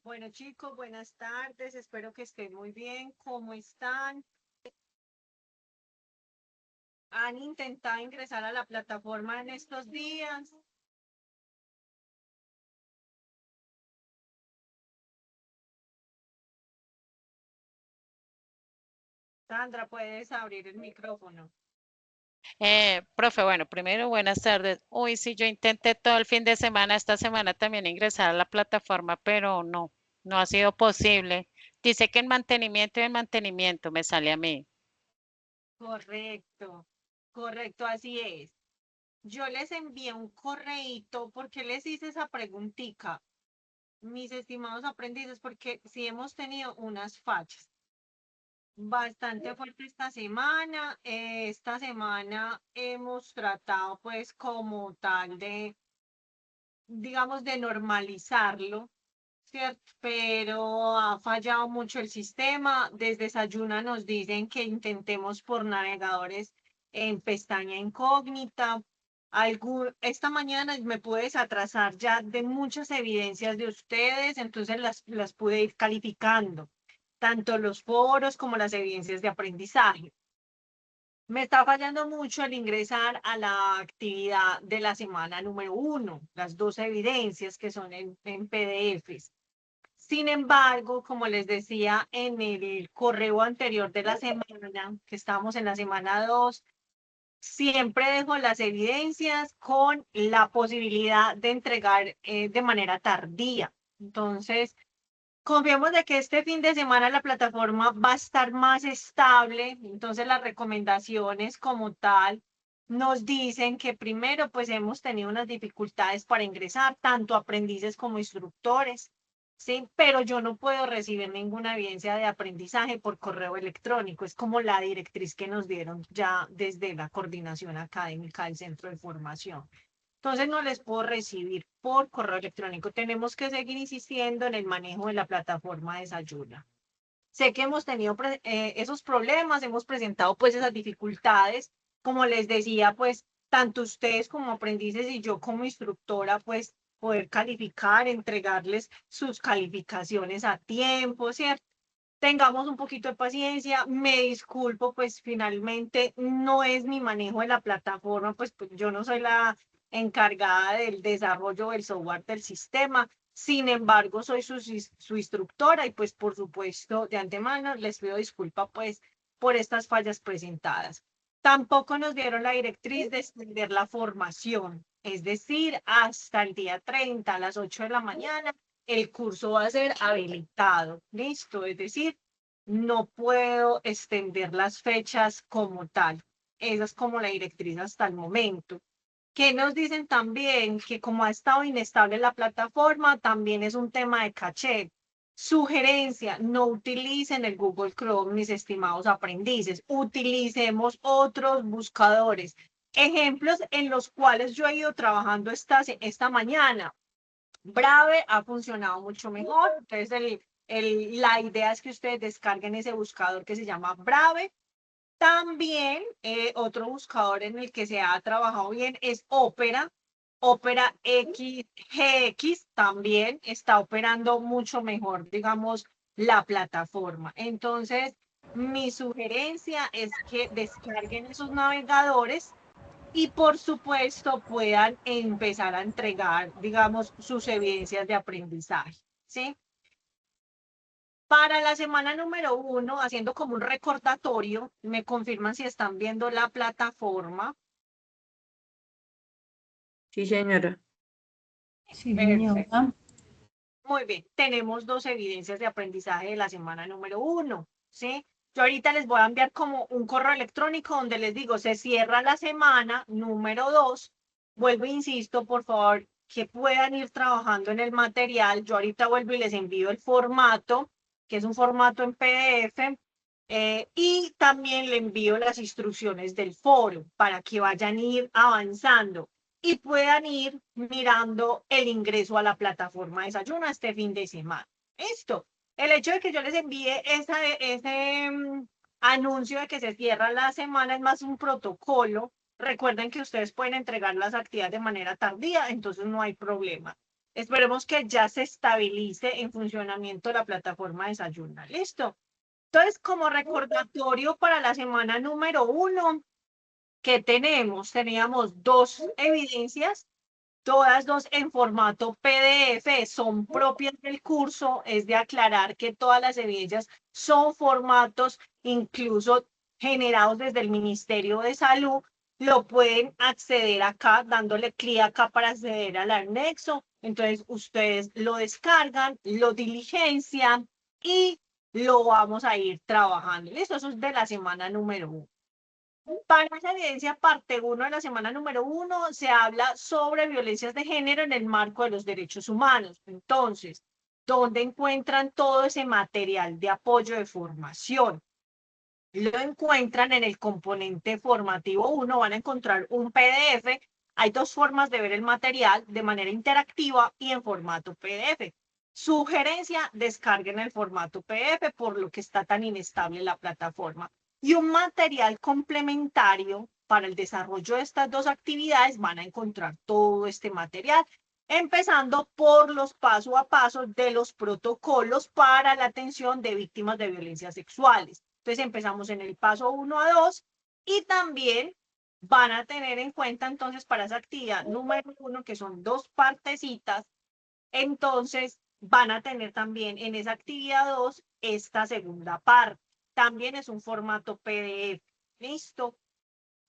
Bueno, chicos, buenas tardes. Espero que estén muy bien. ¿Cómo están? ¿Han intentado ingresar a la plataforma en estos días? Sandra, puedes abrir el micrófono. Profe, bueno, primero buenas tardes. Uy, sí, yo intenté todo el fin de semana, esta semana también ingresar a la plataforma, pero no ha sido posible. Dice que en mantenimiento me sale a mí. Correcto, correcto, así es. Yo les envié un correíto porque les hice esa preguntita, mis estimados aprendices, porque sí hemos tenido unas fachas bastante fuerte esta semana. Esta semana hemos tratado pues como tal de, digamos, de normalizarlo, ¿cierto? Pero ha fallado mucho el sistema. Desde Desayuna nos dicen que intentemos por navegadores en pestaña incógnita. Esta mañana me pude desatrasar ya de muchas evidencias de ustedes, entonces las pude ir calificando, tanto los foros como las evidencias de aprendizaje. Me está fallando mucho el ingresar a la actividad de la semana número 1, las dos evidencias que son en PDFs. Sin embargo, como les decía en el correo anterior de la semana, que estamos en la semana 2, siempre dejo las evidencias con la posibilidad de entregar de manera tardía. Entonces, confiemos de que este fin de semana la plataforma va a estar más estable, entonces las recomendaciones como tal nos dicen que primero pues hemos tenido unas dificultades para ingresar, tanto aprendices como instructores, ¿sí? Pero yo no puedo recibir ninguna evidencia de aprendizaje por correo electrónico, es como la directriz que nos dieron ya desde la coordinación académica del centro de formación. Entonces no les puedo recibir por correo electrónico. Tenemos que seguir insistiendo en el manejo de la plataforma de Desayuna. Sé que hemos tenido esos problemas, hemos presentado pues esas dificultades. Como les decía, pues tanto ustedes como aprendices y yo como instructora, pues poder calificar, entregarles sus calificaciones a tiempo, ¿cierto? Tengamos un poquito de paciencia, me disculpo, pues finalmente no es mi manejo de la plataforma, pues yo no soy la encargada del desarrollo del software del sistema, sin embargo soy su instructora y pues por supuesto de antemano les pido disculpa pues por estas fallas presentadas. Tampoco nos dieron la directriz de extender la formación, es decir, hasta el día 30 a las 8 de la mañana el curso va a ser habilitado, listo, es decir, no puedo extender las fechas como tal. Esa es como la directriz hasta el momento. ¿Qué nos dicen también? Que como ha estado inestable la plataforma, también es un tema de caché. Sugerencia, no utilicen el Google Chrome, mis estimados aprendices, utilicemos otros buscadores. Ejemplos en los cuales yo he ido trabajando esta mañana. Brave ha funcionado mucho mejor. Entonces, la idea es que ustedes descarguen ese buscador que se llama Brave. También otro buscador en el que se ha trabajado bien es Opera. Opera GX también está operando mucho mejor, digamos, la plataforma. Entonces, mi sugerencia es que descarguen esos navegadores y por supuesto puedan empezar a entregar, digamos, sus evidencias de aprendizaje, ¿sí? Para la semana número 1, haciendo como un recordatorio, me confirman si están viendo la plataforma. Sí, señora. Sí, Perfecto. señora. Muy bien, tenemos dos evidencias de aprendizaje de la semana número 1, ¿sí? Yo ahorita les voy a enviar como un correo electrónico donde les digo, se cierra la semana número 2. Vuelvo e insisto, por favor, que puedan ir trabajando en el material. Yo ahorita vuelvo y les envío el formato, que es un formato en PDF, y también le envío las instrucciones del foro para que vayan a ir avanzando y puedan ir mirando el ingreso a la plataforma de Desayuna este fin de semana. Esto, el hecho de que yo les envíe ese anuncio de que se cierra la semana es más un protocolo. Recuerden que ustedes pueden entregar las actividades de manera tardía, entonces no hay problema. Esperemos que ya se estabilice en funcionamiento la plataforma Desayuna. ¿Listo? Entonces, como recordatorio para la semana número 1, ¿qué tenemos? Teníamos 2 evidencias, todas 2 en formato PDF, son propias del curso, es de aclarar que todas las evidencias son formatos incluso generados desde el Ministerio de Salud, lo pueden acceder acá, dándole clic acá para acceder al anexo, entonces ustedes lo descargan, lo diligencian y lo vamos a ir trabajando. ¿Listo? Eso es de la semana número 1. Para esa evidencia, parte 1 de la semana número 1, se habla sobre violencias de género en el marco de los derechos humanos. Entonces, ¿dónde encuentran todo ese material de apoyo de formación? Lo encuentran en el componente formativo 1, van a encontrar un PDF. Hay 2 formas de ver el material, de manera interactiva y en formato PDF. Sugerencia, descarguen el formato PDF por lo que está tan inestable la plataforma. Y un material complementario para el desarrollo de estas 2 actividades, van a encontrar todo este material, empezando por los paso a paso de los protocolos para la atención de víctimas de violencias sexuales. Entonces empezamos en el paso 1 a 2 y también van a tener en cuenta entonces para esa actividad número 1, que son 2 partecitas, entonces van a tener también en esa actividad 2 esta segunda parte. También es un formato PDF. ¿Listo?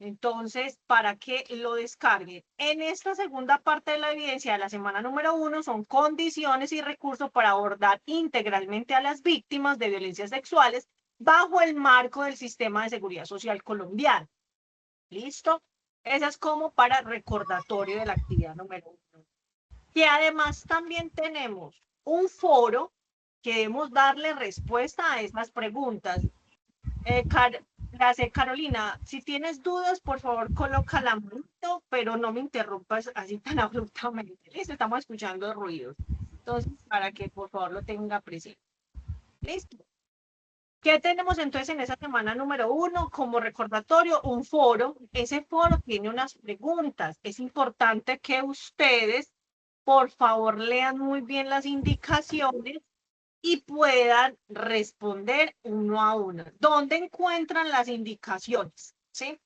Entonces, para que lo descarguen. En esta segunda parte de la evidencia de la semana número 1 son condiciones y recursos para abordar integralmente a las víctimas de violencias sexuales bajo el marco del sistema de seguridad social colombiano. ¿Listo? Esa es como para recordatorio de la actividad número 1. Y además también tenemos un foro que debemos darle respuesta a estas preguntas. Gracias, Carolina. Si tienes dudas, por favor, coloca la manito, pero no me interrumpas así tan abruptamente. Listo, estamos escuchando ruidos. Entonces, para que por favor lo tenga presente. Listo. ¿Qué tenemos entonces en esa semana número 1? Como recordatorio, un foro. Ese foro tiene unas preguntas. Es importante que ustedes, por favor, lean muy bien las indicaciones y puedan responder uno a uno. ¿Dónde encuentran las indicaciones? ¿Sí?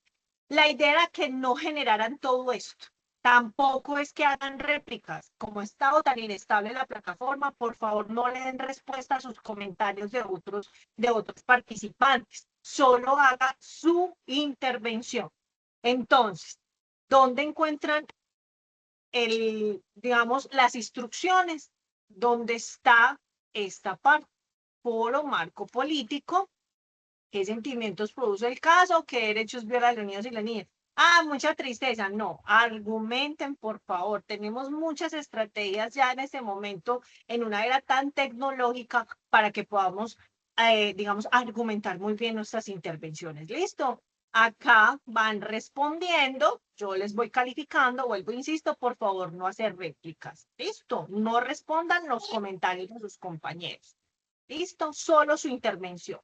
La idea era que no generaran todo esto. Tampoco es que hagan réplicas. Como ha estado tan inestable la plataforma, por favor no le den respuesta a sus comentarios de otros participantes. Solo haga su intervención. Entonces, ¿dónde encuentran digamos, las instrucciones? ¿Dónde está esta parte? Foro, marco político, qué sentimientos produce el caso, qué derechos viola los niños y las niñas. Ah, mucha tristeza. No, argumenten, por favor. Tenemos muchas estrategias ya en este momento, en una era tan tecnológica, para que podamos, digamos, argumentar muy bien nuestras intervenciones. ¿Listo? Acá van respondiendo, yo les voy calificando, vuelvo, insisto, por favor, no hacer réplicas. ¿Listo? No respondan los comentarios de sus compañeros. ¿Listo? Solo su intervención.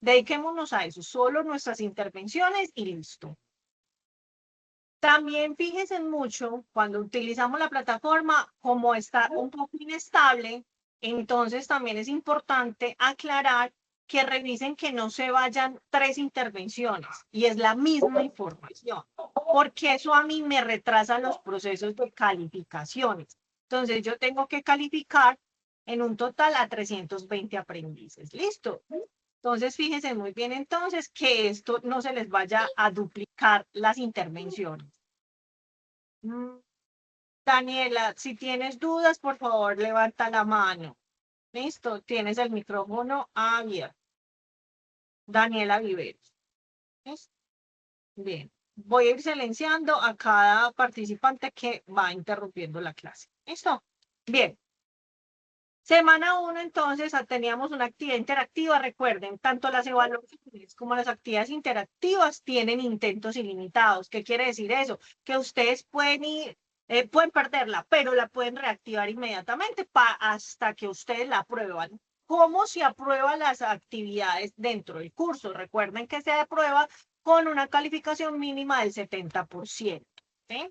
Dediquémonos a eso, solo nuestras intervenciones y listo. También fíjense mucho cuando utilizamos la plataforma, como está un poco inestable, entonces también es importante aclarar que revisen que no se vayan 3 intervenciones y es la misma información, porque eso a mí me retrasa los procesos de calificaciones. Entonces yo tengo que calificar en un total a 320 aprendices. ¿Listo? Entonces, fíjense muy bien entonces que esto no se les vaya a duplicar las intervenciones. Daniela, si tienes dudas, por favor, levanta la mano. Listo, tienes el micrófono abierto. Daniela Viveros. ¿Listo? Bien. Voy a ir silenciando a cada participante que va interrumpiendo la clase. ¿Listo? Bien. Semana 1, entonces, teníamos una actividad interactiva. Recuerden, tanto las evaluaciones como las actividades interactivas tienen intentos ilimitados. ¿Qué quiere decir eso? Que ustedes pueden ir, pueden perderla, pero la pueden reactivar inmediatamente hasta que ustedes la aprueban. ¿Cómo se aprueban las actividades dentro del curso? Recuerden que se aprueba con una calificación mínima del 70%. ¿Sí?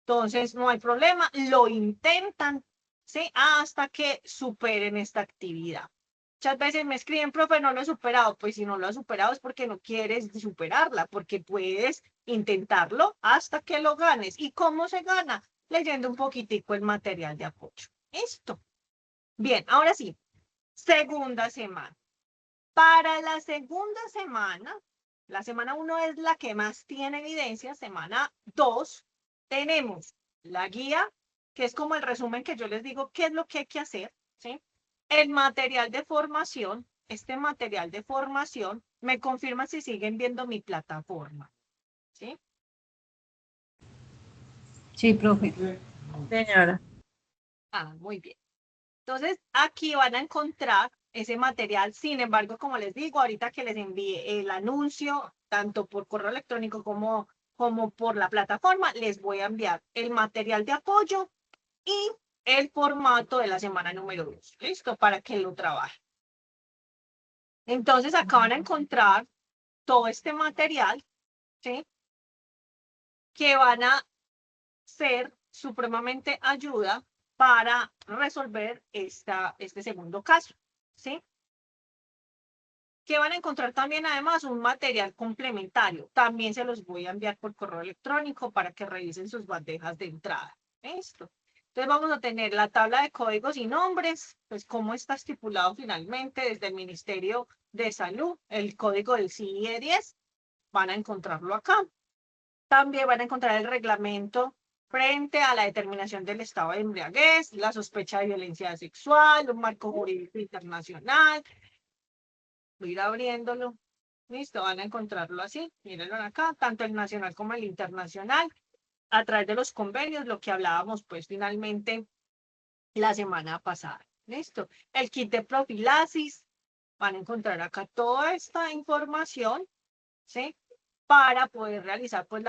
Entonces, no hay problema, lo intentan. ¿sí? Hasta que superen esta actividad. Muchas veces me escriben, profe, no lo he superado. Pues si no lo has superado es porque no quieres superarla, porque puedes intentarlo hasta que lo ganes. ¿Y cómo se gana? Leyendo un poquitico el material de apoyo. Esto. Bien, ahora sí, segunda semana. Para la segunda semana, la semana 1 es la que más tiene evidencia, semana 2 tenemos la guía, que es como el resumen que yo les digo, qué es lo que hay que hacer, ¿sí? El material de formación, este material de formación, me confirma si siguen viendo mi plataforma, ¿sí? Sí, profe. Señora. Ah, muy bien. Entonces, aquí van a encontrar ese material. Sin embargo, como les digo, ahorita que les envíe el anuncio, tanto por correo electrónico como por la plataforma, les voy a enviar el material de apoyo y el formato de la semana número 2. ¿Listo? Para que lo trabajen. Entonces, acá van a encontrar todo este material, ¿sí? Que van a ser supremamente ayuda para resolver este segundo caso, ¿sí? Que van a encontrar también además un material complementario. También se los voy a enviar por correo electrónico para que revisen sus bandejas de entrada. Esto. Entonces vamos a tener la tabla de códigos y nombres, pues cómo está estipulado finalmente desde el Ministerio de Salud, el código del CIE 10, van a encontrarlo acá. También van a encontrar el reglamento frente a la determinación del estado de embriaguez, la sospecha de violencia sexual, un marco jurídico internacional. Voy a ir abriéndolo. Listo, van a encontrarlo así. Mírenlo acá, tanto el nacional como el internacional, a través de los convenios, lo que hablábamos pues finalmente la semana pasada. Listo. El kit de profilaxis, van a encontrar acá toda esta información, ¿sí? Para poder realizar pues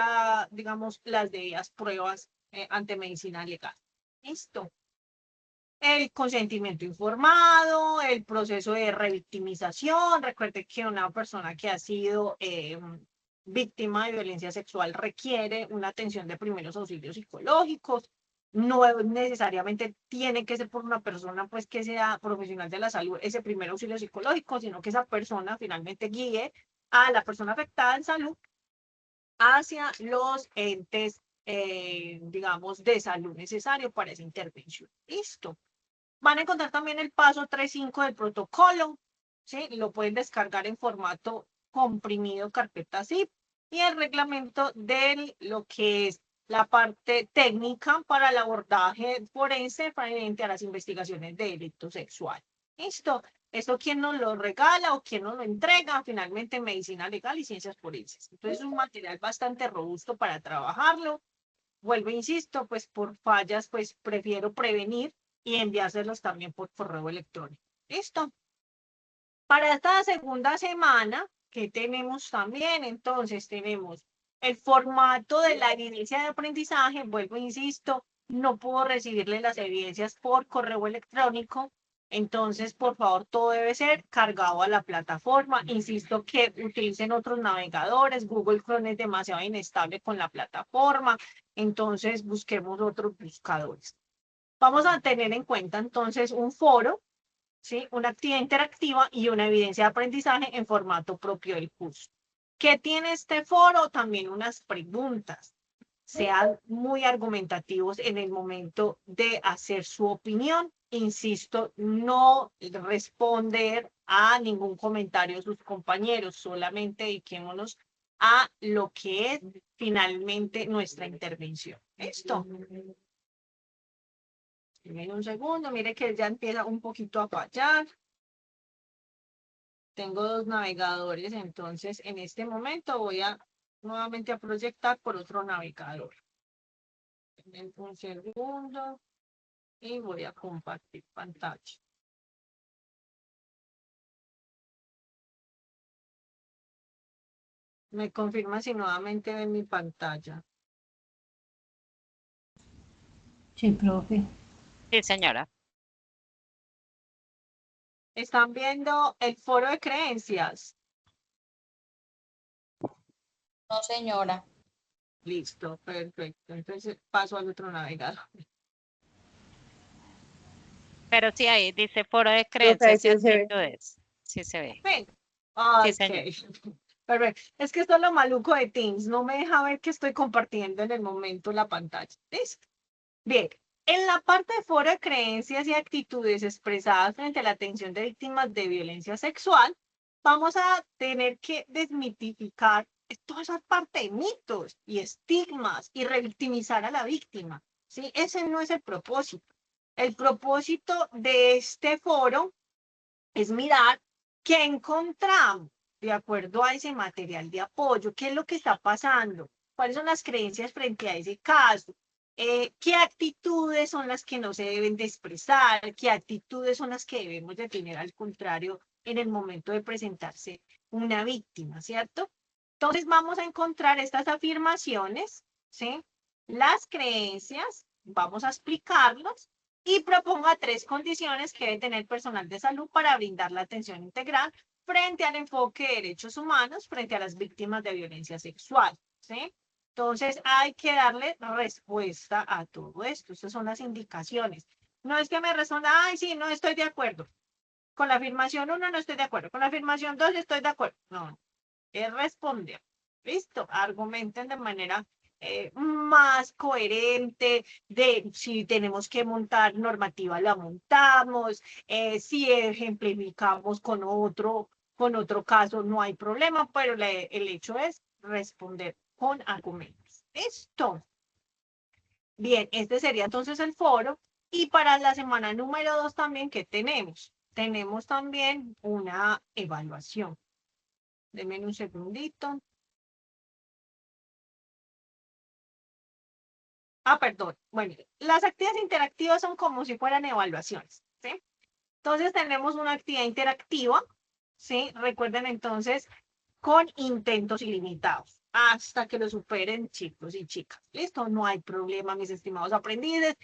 digamos, las debidas pruebas ante medicina legal. Listo. El consentimiento informado, el proceso de revictimización. Recuerde que una persona que ha sido víctima de violencia sexual requiere una atención de primeros auxilios psicológicos. No necesariamente tiene que ser por una persona pues que sea profesional de la salud ese primer auxilio psicológico, sino que esa persona finalmente guíe a la persona afectada en salud hacia los entes, digamos, de salud necesario para esa intervención. Listo. Van a encontrar también el paso 3.5 del protocolo, ¿sí? Lo pueden descargar en formato comprimido, carpeta zip, y el reglamento de lo que es la parte técnica para el abordaje forense frente a las investigaciones de delito sexual. ¿Listo? ¿Esto quién nos lo regala o quién nos lo entrega? Finalmente, medicina legal y ciencias forenses. Entonces, es un material bastante robusto para trabajarlo. Vuelvo, insisto, pues por fallas, pues prefiero prevenir y enviárselos también por correo electrónico. ¿Listo? Para esta segunda semana, ¿qué tenemos también? Entonces, tenemos el formato de la evidencia de aprendizaje. Vuelvo, insisto, no puedo recibirle las evidencias por correo electrónico. Entonces, por favor, todo debe ser cargado a la plataforma. Insisto que utilicen otros navegadores. Google Chrome es demasiado inestable con la plataforma. Entonces, busquemos otros buscadores. Vamos a tener en cuenta entonces un foro, ¿sí? Una actividad interactiva y una evidencia de aprendizaje en formato propio del curso. ¿Qué tiene este foro? También unas preguntas. Sean muy argumentativos en el momento de hacer su opinión. Insisto, no responder a ningún comentario de sus compañeros, solamente dediquémonos a lo que es finalmente nuestra intervención. ¿Listo? Miren un segundo, mire que ya empieza un poquito a fallar. Tengo dos navegadores, entonces en este momento voy a nuevamente a proyectar por otro navegador. Un segundo y voy a compartir pantalla. Me confirma si nuevamente ven mi pantalla. Sí, profe. Sí, señora. ¿Están viendo el foro de creencias? No, señora. Listo, perfecto. Entonces paso al otro navegador. Pero sí, ahí dice foro de Profe, ahí creencias y sí se ve. actitudes. Sí se ve. Ven. Sí, señor. Ok. Perfecto. Es que esto es lo maluco de Teams. No me deja ver que estoy compartiendo en el momento la pantalla. ¿Listo? Bien. En la parte de foro de creencias y actitudes expresadas frente a la atención de víctimas de violencia sexual, vamos a tener que desmitificar toda esa parte de mitos y estigmas y revictimizar a la víctima. ¿Sí? Ese no es el propósito. El propósito de este foro es mirar qué encontramos de acuerdo a ese material de apoyo, qué es lo que está pasando, cuáles son las creencias frente a ese caso, qué actitudes son las que no se deben de expresar, qué actitudes son las que debemos de tener al contrario en el momento de presentarse una víctima, ¿cierto? Entonces vamos a encontrar estas afirmaciones, ¿sí? Las creencias, vamos a explicarlos y proponga 3 condiciones que debe tener el personal de salud para brindar la atención integral frente al enfoque de derechos humanos frente a las víctimas de violencia sexual, ¿sí? Entonces hay que darle respuesta a todo esto. Estas son las indicaciones. No es que me responda, ay, sí, no estoy de acuerdo. Con la afirmación 1 no estoy de acuerdo. Con la afirmación 2 estoy de acuerdo. No, es responder. ¿Listo? Argumenten de manera más coherente, de si tenemos que montar normativa, la montamos, si ejemplificamos con otro caso, no hay problema, pero el hecho es responder con argumentos. ¿Listo? Bien, este sería entonces el foro. Y para la semana número 2 también, ¿qué tenemos? Tenemos también una evaluación. Denme un segundito. Perdón. Bueno, las actividades interactivas son como si fueran evaluaciones, ¿sí? Entonces tenemos una actividad interactiva, ¿sí? Recuerden entonces, con intentos ilimitados, hasta que lo superen chicos y chicas. ¿Listo? No hay problema, mis estimados aprendices.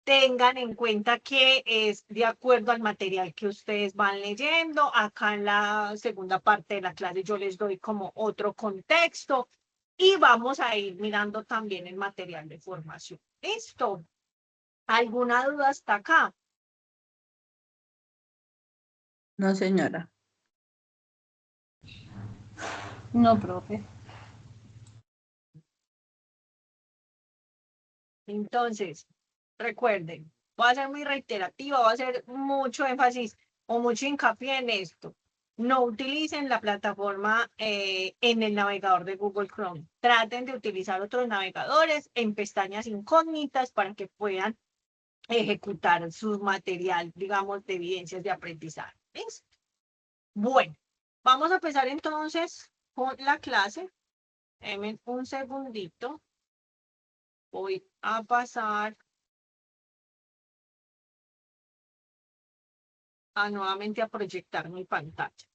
Tengan en cuenta que es de acuerdo al material que ustedes van leyendo. Acá en la segunda parte de la clase yo les doy como otro contexto y vamos a ir mirando también el material de formación. ¿Listo? ¿Alguna duda hasta acá? No, señora. No, profe. Entonces, recuerden, voy a ser muy reiterativa, voy a hacer mucho énfasis o mucho hincapié en esto. No utilicen la plataforma en el navegador de Google Chrome. Traten de utilizar otros navegadores en pestañas incógnitas para que puedan ejecutar su material, digamos, de evidencias de aprendizaje. ¿Listo? Bueno, vamos a empezar entonces con la clase. Denme un segundito. Voy a pasar nuevamente a proyectar mi pantalla.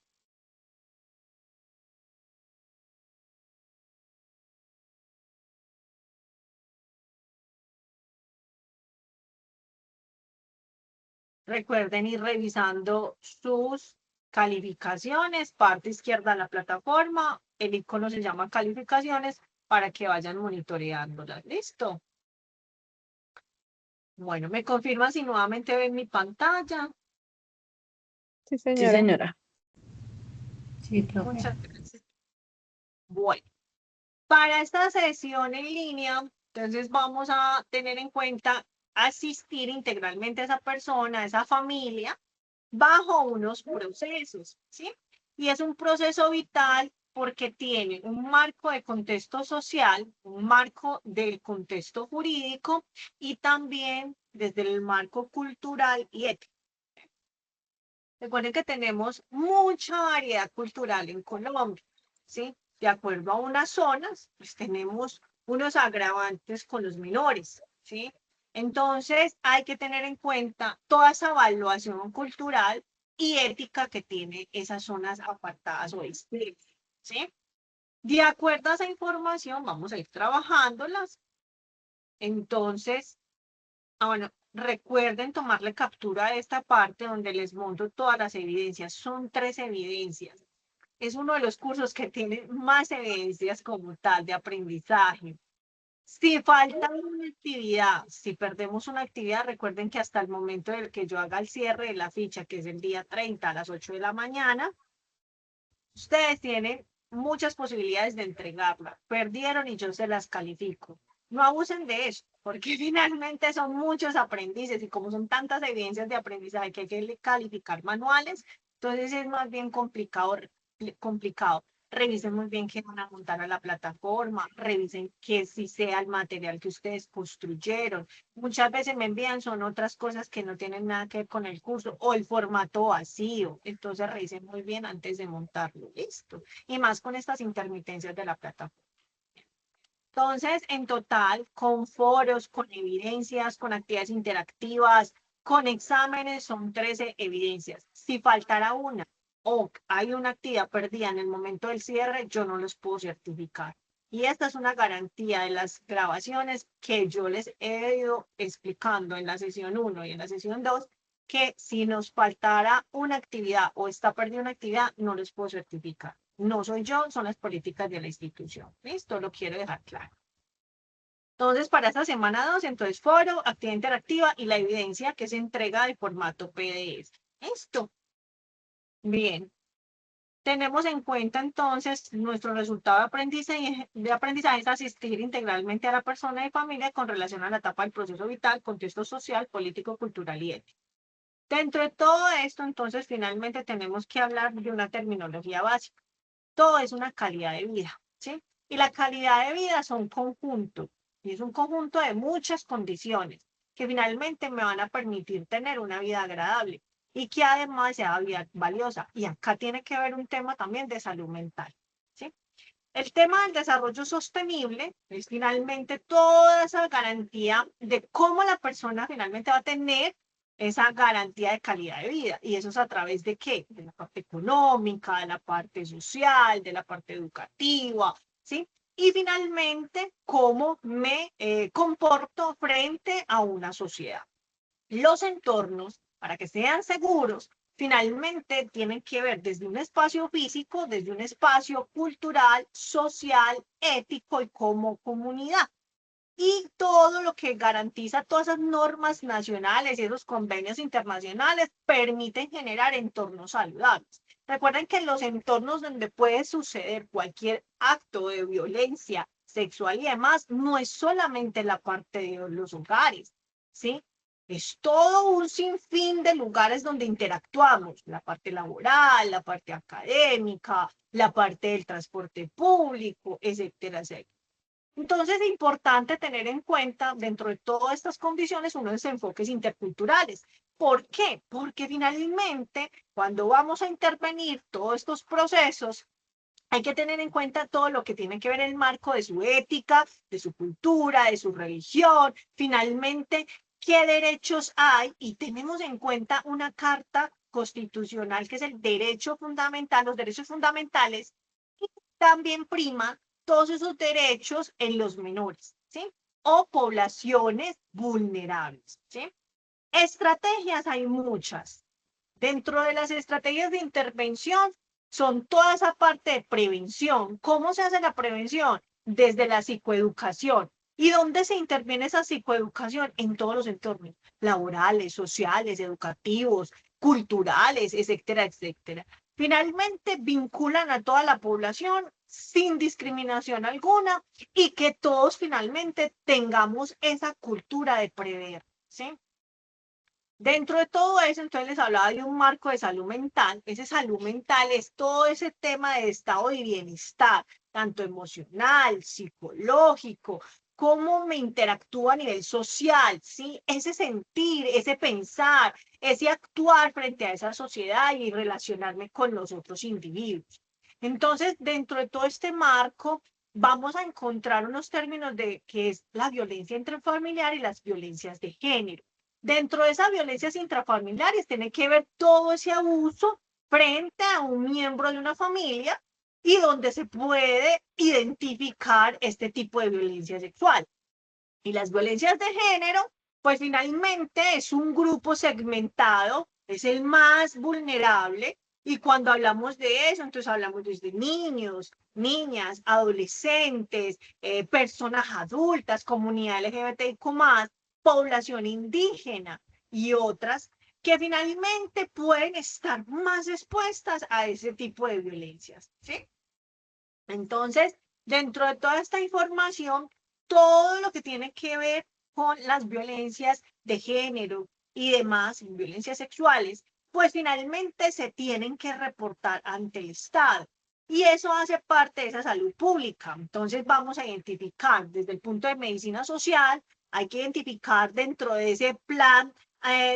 Recuerden ir revisando sus calificaciones, parte izquierda de la plataforma, el icono se llama calificaciones para que vayan monitoreándolas. ¿Listo? Bueno, me confirman si nuevamente ven mi pantalla. Sí, señora. Sí, señora. Sí, profe. Muchas gracias. Bueno, para esta sesión en línea, entonces vamos a tener en cuenta asistir integralmente a esa persona, a esa familia, bajo unos procesos, ¿sí? Y es un proceso vital porque tiene un marco de contexto social, un marco del contexto jurídico y también desde el marco cultural y ético. Recuerden que tenemos mucha variedad cultural en Colombia, ¿sí? De acuerdo a unas zonas, pues tenemos unos agravantes con los menores, ¿sí? Entonces, hay que tener en cuenta toda esa evaluación cultural y ética que tiene esas zonas apartadas o excluidas, ¿sí? De acuerdo a esa información, vamos a ir trabajándolas. Entonces, bueno, recuerden tomarle captura a esta parte donde les monto todas las evidencias. Son 3 evidencias. Es uno de los cursos que tiene más evidencias como tal de aprendizaje. Si falta una actividad, si perdemos una actividad, recuerden que hasta el momento del que yo haga el cierre de la ficha, que es el día 30 a las 8 de la mañana, ustedes tienen muchas posibilidades de entregarla. Perdieron y yo se las califico. No abusen de eso, porque finalmente son muchos aprendices y como son tantas evidencias de aprendizaje que hay que calificar manuales, entonces es más bien complicado. Revisen muy bien qué van a montar a la plataforma, revisen que si sea el material que ustedes construyeron. Muchas veces me envían son otras cosas que no tienen nada que ver con el curso o el formato vacío. Entonces revisen muy bien antes de montarlo. Listo. Y más con estas intermitencias de la plataforma. Entonces, en total, con foros, con evidencias, con actividades interactivas, con exámenes, son 13 evidencias. Si faltara una o hay una actividad perdida en el momento del cierre, yo no los puedo certificar. Y esta es una garantía de las grabaciones que yo les he ido explicando en la sesión 1 y en la sesión 2, que si nos faltara una actividad o está perdida una actividad, no les puedo certificar. No soy yo, son las políticas de la institución. ¿Listo? Lo quiero dejar claro. Entonces, para esta semana 2, entonces foro, actividad interactiva y la evidencia que se entrega de formato PDF. ¿Listo? Bien. Tenemos en cuenta entonces nuestro resultado de aprendizaje es asistir integralmente a la persona y familia con relación a la etapa del proceso vital, contexto social, político, cultural y ético. Dentro de todo esto, entonces, finalmente tenemos que hablar de una terminología básica. Todo es una calidad de vida, ¿sí? Y la calidad de vida es un conjunto, y es un conjunto de muchas condiciones que finalmente me van a permitir tener una vida agradable y que además sea valiosa. Y acá tiene que ver un tema también de salud mental, ¿sí? El tema del desarrollo sostenible es finalmente toda esa garantía de cómo la persona finalmente va a tener esa garantía de calidad de vida. ¿Y eso es a través de qué? De la parte económica, de la parte social, de la parte educativa, ¿sí? Y finalmente, cómo me comporto frente a una sociedad. Los entornos, para que sean seguros, finalmente tienen que ver desde un espacio físico, desde un espacio cultural, social, ético y como comunidad. Y todo lo que garantiza todas esas normas nacionales y esos convenios internacionales permiten generar entornos saludables. Recuerden que en los entornos donde puede suceder cualquier acto de violencia sexual y demás, no es solamente la parte de los hogares, ¿sí? Es todo un sinfín de lugares donde interactuamos, la parte laboral, la parte académica, la parte del transporte público, etcétera, etcétera. Entonces es importante tener en cuenta dentro de todas estas condiciones unos enfoques interculturales. ¿Por qué? Porque finalmente cuando vamos a intervenir todos estos procesos, hay que tener en cuenta todo lo que tiene que ver el marco de su ética, de su cultura, de su religión, finalmente, qué derechos hay y tenemos en cuenta una carta constitucional que es el derecho fundamental, los derechos fundamentales, y también prima todos esos derechos en los menores, ¿sí? O poblaciones vulnerables, ¿sí? Estrategias hay muchas. Dentro de las estrategias de intervención son toda esa parte de prevención. ¿Cómo se hace la prevención? Desde la psicoeducación. ¿Y dónde se interviene esa psicoeducación? En todos los entornos, laborales, sociales, educativos, culturales, etcétera, etcétera. Finalmente vinculan a toda la población sin discriminación alguna y que todos finalmente tengamos esa cultura de prever, ¿sí? Dentro de todo eso, entonces les hablaba de un marco de salud mental. Ese salud mental es todo ese tema de estado de bienestar, tanto emocional, psicológico, cómo me interactúo a nivel social, ¿sí? Ese sentir, ese pensar, ese actuar frente a esa sociedad y relacionarme con los otros individuos. Entonces, dentro de todo este marco, vamos a encontrar unos términos de que es la violencia intrafamiliar y las violencias de género. Dentro de esas violencias intrafamiliares tiene que ver todo ese abuso frente a un miembro de una familia y donde se puede identificar este tipo de violencia sexual. Y las violencias de género, pues finalmente es un grupo segmentado, es el más vulnerable, Y cuando hablamos de eso, entonces hablamos desde niños, niñas, adolescentes, personas adultas, comunidad LGBTIQ+, población indígena y otras que finalmente pueden estar más expuestas a ese tipo de violencias, ¿sí? Entonces, dentro de toda esta información, todo lo que tiene que ver con las violencias de género y demás, violencias sexuales, pues finalmente se tienen que reportar ante el Estado. Y eso hace parte de esa salud pública. Entonces vamos a identificar desde el punto de medicina social, hay que identificar dentro de ese plan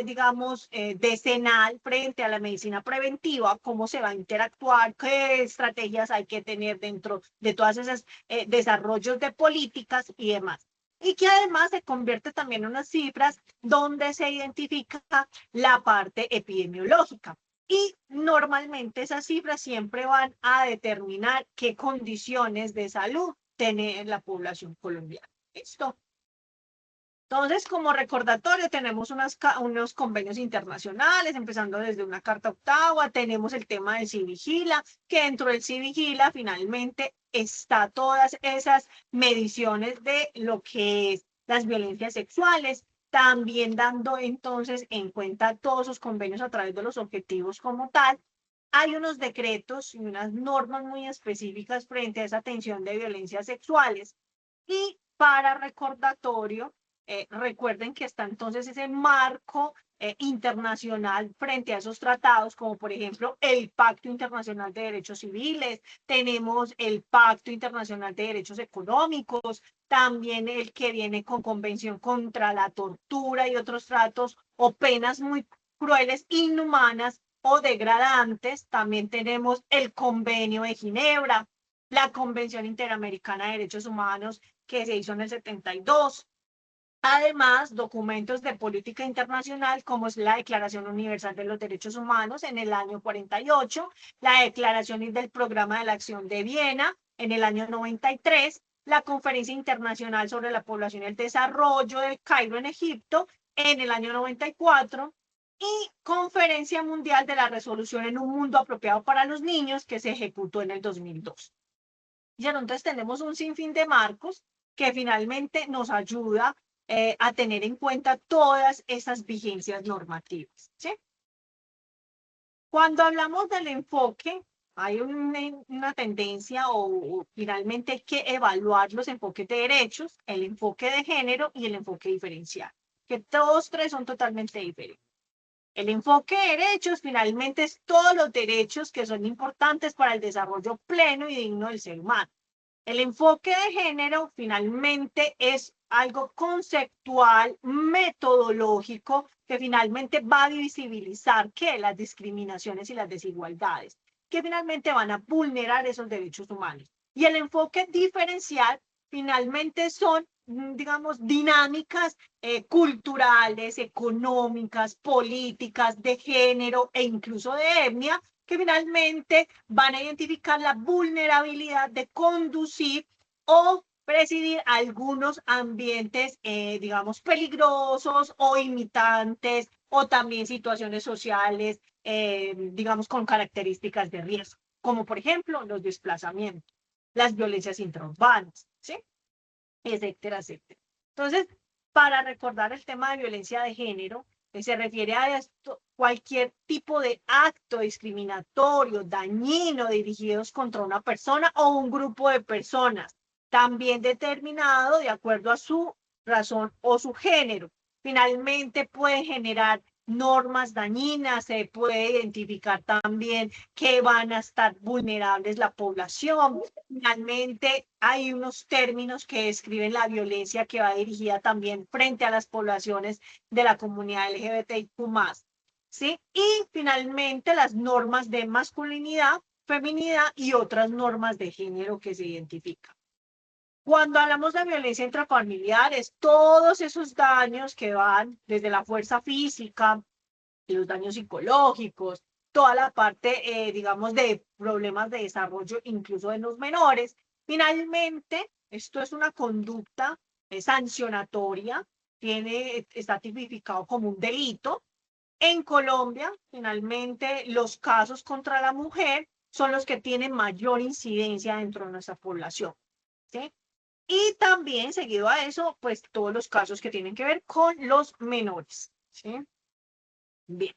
digamos, decenal frente a la medicina preventiva, cómo se va a interactuar, qué estrategias hay que tener dentro de todas esas desarrollos de políticas y demás. Y que además se convierte también en unas cifras donde se identifica la parte epidemiológica. Y normalmente esas cifras siempre van a determinar qué condiciones de salud tiene la población colombiana. ¿Listo? Entonces, como recordatorio, tenemos unos convenios internacionales, empezando desde una Carta Octava, tenemos el tema del CIVIGILA, que dentro del CIVIGILA finalmente está todas esas mediciones de lo que es las violencias sexuales, también dando entonces en cuenta todos esos convenios a través de los objetivos como tal. Hay unos decretos y unas normas muy específicas frente a esa atención de violencias sexuales. Y para recordatorio, recuerden que está entonces ese marco internacional frente a esos tratados, como por ejemplo el Pacto Internacional de Derechos Civiles, tenemos el Pacto Internacional de Derechos Económicos, también el que viene con Convención contra la Tortura y otros tratos o penas muy crueles, inhumanas o degradantes. También tenemos el Convenio de Ginebra, la Convención Interamericana de Derechos Humanos que se hizo en el 72. Además, documentos de política internacional como es la Declaración Universal de los Derechos Humanos en el año 48, la Declaración del Programa de la Acción de Viena en el año 93, la Conferencia Internacional sobre la Población y el Desarrollo del Cairo en Egipto en el año 94 y Conferencia Mundial de la Resolución en un Mundo Apropiado para los Niños que se ejecutó en el 2002. Ya, entonces tenemos un sinfín de marcos que finalmente nos ayuda a tener en cuenta todas esas vigencias normativas, ¿sí? Cuando hablamos del enfoque, hay una tendencia o finalmente hay que evaluar los enfoques de derechos, el enfoque de género y el enfoque diferencial, que todos tres son totalmente diferentes. El enfoque de derechos finalmente es todos los derechos que son importantes para el desarrollo pleno y digno del ser humano. El enfoque de género finalmente es algo conceptual, metodológico, que finalmente va a visibilizar que las discriminaciones y las desigualdades, que finalmente van a vulnerar esos derechos humanos. Y el enfoque diferencial finalmente son, digamos, dinámicas culturales, económicas, políticas, de género e incluso de etnia, que finalmente van a identificar la vulnerabilidad de conducir o presidir algunos ambientes, digamos, peligrosos o imitantes o también situaciones sociales, digamos, con características de riesgo, como por ejemplo los desplazamientos, las violencias intraurbanas, ¿sí? Etcétera, etcétera. Entonces, para recordar el tema de violencia de género, se refiere a esto, cualquier tipo de acto discriminatorio, dañino, dirigidos contra una persona o un grupo de personas, también determinado de acuerdo a su razón o su género. Finalmente puede generar normas dañinas, se puede identificar también que van a estar vulnerables la población. Finalmente, hay unos términos que describen la violencia que va dirigida también frente a las poblaciones de la comunidad LGBTIQ+, ¿sí? Y finalmente, las normas de masculinidad, feminidad y otras normas de género que se identifican. Cuando hablamos de violencia intrafamiliar, es todos esos daños que van desde la fuerza física, los daños psicológicos, toda la parte, digamos, de problemas de desarrollo, incluso en los menores. Finalmente, esto es una conducta sancionatoria, está tipificado como un delito, En Colombia, finalmente, los casos contra la mujer son los que tienen mayor incidencia dentro de nuestra población, ¿sí? Y también, seguido a eso, pues todos los casos que tienen que ver con los menores, ¿sí? Bien.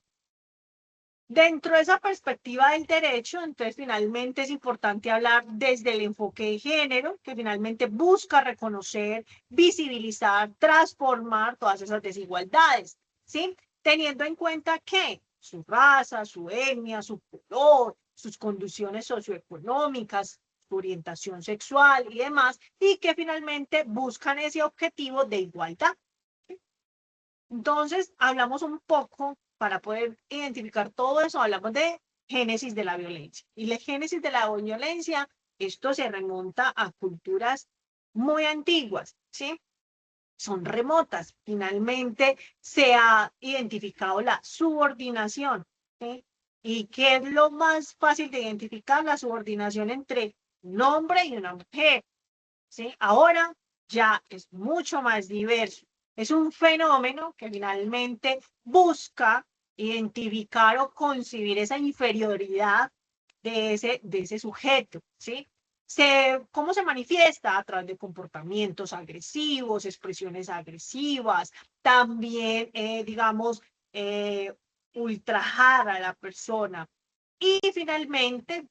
Dentro de esa perspectiva del derecho, entonces finalmente es importante hablar desde el enfoque de género, que finalmente busca reconocer, visibilizar, transformar todas esas desigualdades, ¿sí? Teniendo en cuenta que su raza, su etnia, su color, sus condiciones socioeconómicas, su orientación sexual y demás, y que finalmente buscan ese objetivo de igualdad. Entonces, hablamos un poco, para poder identificar todo eso, hablamos de génesis de la violencia. Y la génesis de la violencia, esto se remonta a culturas muy antiguas, ¿sí? Son remotas. Finalmente se ha identificado la subordinación, ¿sí? ¿Y qué es lo más fácil de identificar? La subordinación entre un hombre y una mujer, ¿sí? Ahora ya es mucho más diverso. Es un fenómeno que finalmente busca identificar o concebir esa inferioridad de ese sujeto, ¿sí? ¿Cómo se manifiesta? A través de comportamientos agresivos, expresiones agresivas, también, digamos, ultrajar a la persona. Y finalmente,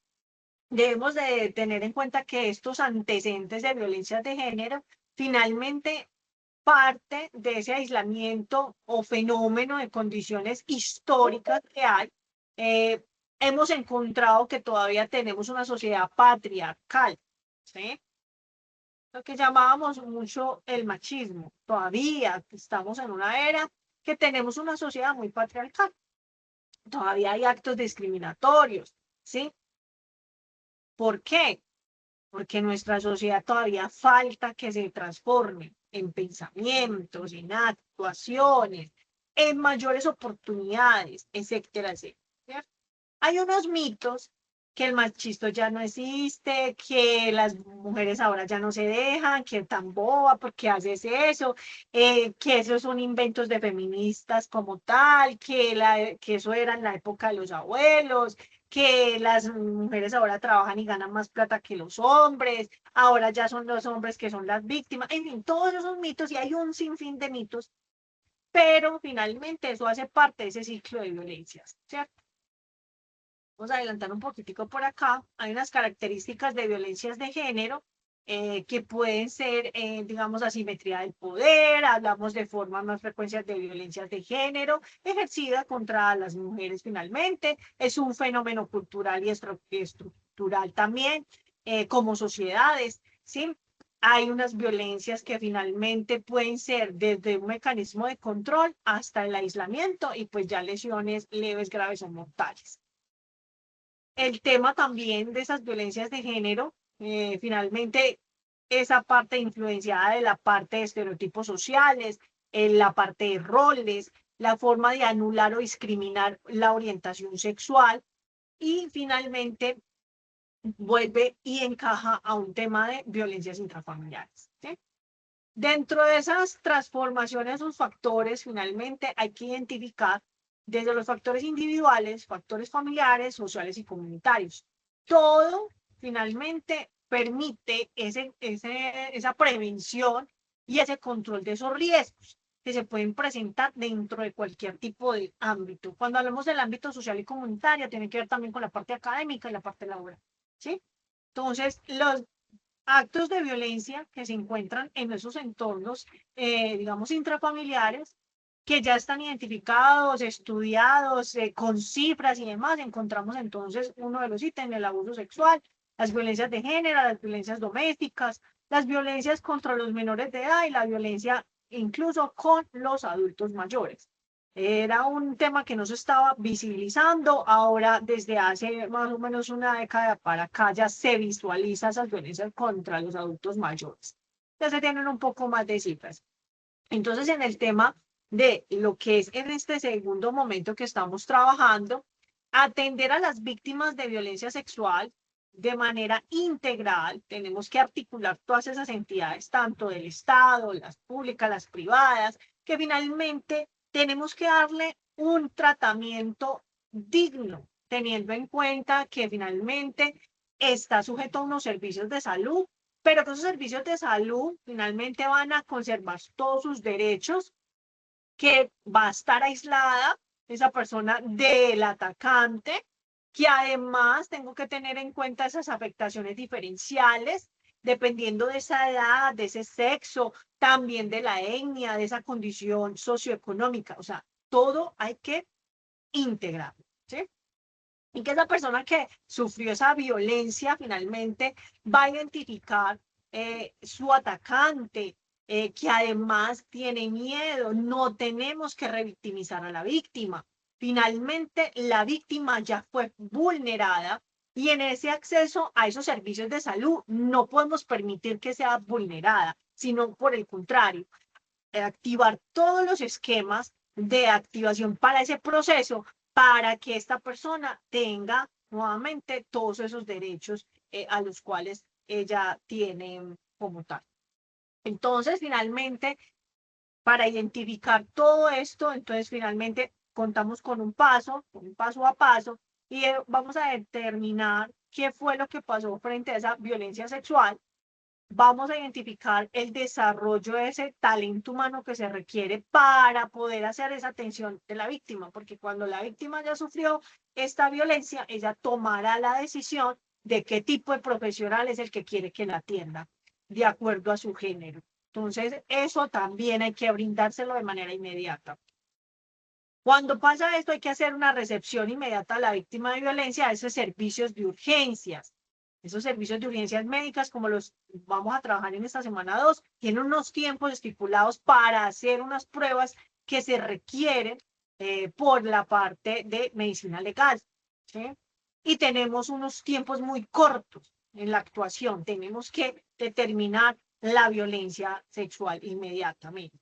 debemos de tener en cuenta que estos antecedentes de violencia de género finalmente parte de ese aislamiento o fenómeno de condiciones históricas que hay. eh, Hemos encontrado que todavía tenemos una sociedad patriarcal, ¿sí? Lo que llamábamos mucho el machismo. Todavía estamos en una era que tenemos una sociedad muy patriarcal. Todavía hay actos discriminatorios, ¿sí? ¿Por qué? Porque nuestra sociedad todavía falta que se transforme en pensamientos, en actuaciones, en mayores oportunidades, etcétera, etcétera. ¿Cierto? Hay unos mitos que el machismo ya no existe, que las mujeres ahora ya no se dejan, que tan boba, porque haces eso, que esos son inventos de feministas como tal, que eso era en la época de los abuelos, que las mujeres ahora trabajan y ganan más plata que los hombres, ahora ya son los hombres que son las víctimas, en fin, todos esos mitos, y hay un sinfín de mitos, pero finalmente eso hace parte de ese ciclo de violencias, ¿cierto? Vamos a adelantar un poquitico por acá. Hay unas características de violencias de género que pueden ser, digamos, asimetría del poder, hablamos de formas más frecuencias de violencias de género ejercida contra las mujeres finalmente. Es un fenómeno cultural y estructural también, como sociedades, ¿sí? Hay unas violencias que finalmente pueden ser desde un mecanismo de control hasta el aislamiento y pues ya lesiones leves, graves o mortales. El tema también de esas violencias de género, finalmente esa parte influenciada de la parte de estereotipos sociales, en la parte de roles, la forma de anular o discriminar la orientación sexual y finalmente vuelve y encaja a un tema de violencias intrafamiliares, ¿sí? Dentro de esas transformaciones, esos factores, finalmente hay que identificar desde los factores individuales, factores familiares, sociales y comunitarios. Todo, finalmente, permite esa prevención y ese control de esos riesgos que se pueden presentar dentro de cualquier tipo de ámbito. Cuando hablamos del ámbito social y comunitario, tiene que ver también con la parte académica y la parte laboral, ¿sí? Entonces, los actos de violencia que se encuentran en esos entornos, digamos, intrafamiliares, que ya están identificados, estudiados, con cifras y demás, encontramos entonces uno de los ítems, el abuso sexual, las violencias de género, las violencias domésticas, las violencias contra los menores de edad y la violencia incluso con los adultos mayores. Era un tema que no se estaba visibilizando, ahora desde hace más o menos una década para acá ya se visualiza esas violencias contra los adultos mayores. Ya se tienen un poco más de cifras. Entonces, en el tema de lo que es en este segundo momento que estamos trabajando, atender a las víctimas de violencia sexual de manera integral, tenemos que articular todas esas entidades, tanto del Estado, las públicas, las privadas, que finalmente tenemos que darle un tratamiento digno, teniendo en cuenta que finalmente está sujeto a unos servicios de salud, pero que esos servicios de salud finalmente van a conservar todos sus derechos, que va a estar aislada esa persona del atacante, que además tengo que tener en cuenta esas afectaciones diferenciales, dependiendo de esa edad, de ese sexo, también de la etnia, de esa condición socioeconómica. O sea, todo hay que integrar, ¿sí? Y que esa persona que sufrió esa violencia finalmente va a identificar su atacante, que además tiene miedo. No tenemos que revictimizar a la víctima. Finalmente, la víctima ya fue vulnerada y en ese acceso a esos servicios de salud no podemos permitir que sea vulnerada, sino por el contrario, activar todos los esquemas de activación para ese proceso, para que esta persona tenga nuevamente todos esos derechos a los cuales ella tiene como tal. Entonces, finalmente, para identificar todo esto, entonces finalmente contamos con un paso a paso, y vamos a determinar qué fue lo que pasó frente a esa violencia sexual. Vamos a identificar el desarrollo de ese talento humano que se requiere para poder hacer esa atención de la víctima, porque cuando la víctima ya sufrió esta violencia, ella tomará la decisión de qué tipo de profesional es el que quiere que la atienda, de acuerdo a su género. Entonces, eso también hay que brindárselo de manera inmediata. Cuando pasa esto, hay que hacer una recepción inmediata a la víctima de violencia a esos servicios de urgencias. Esos servicios de urgencias médicas, como los vamos a trabajar en esta semana 2, tienen unos tiempos estipulados para hacer unas pruebas que se requieren por la parte de medicina legal, ¿sí? Y tenemos unos tiempos muy cortos en la actuación. Tenemos que determinar la violencia sexual inmediatamente.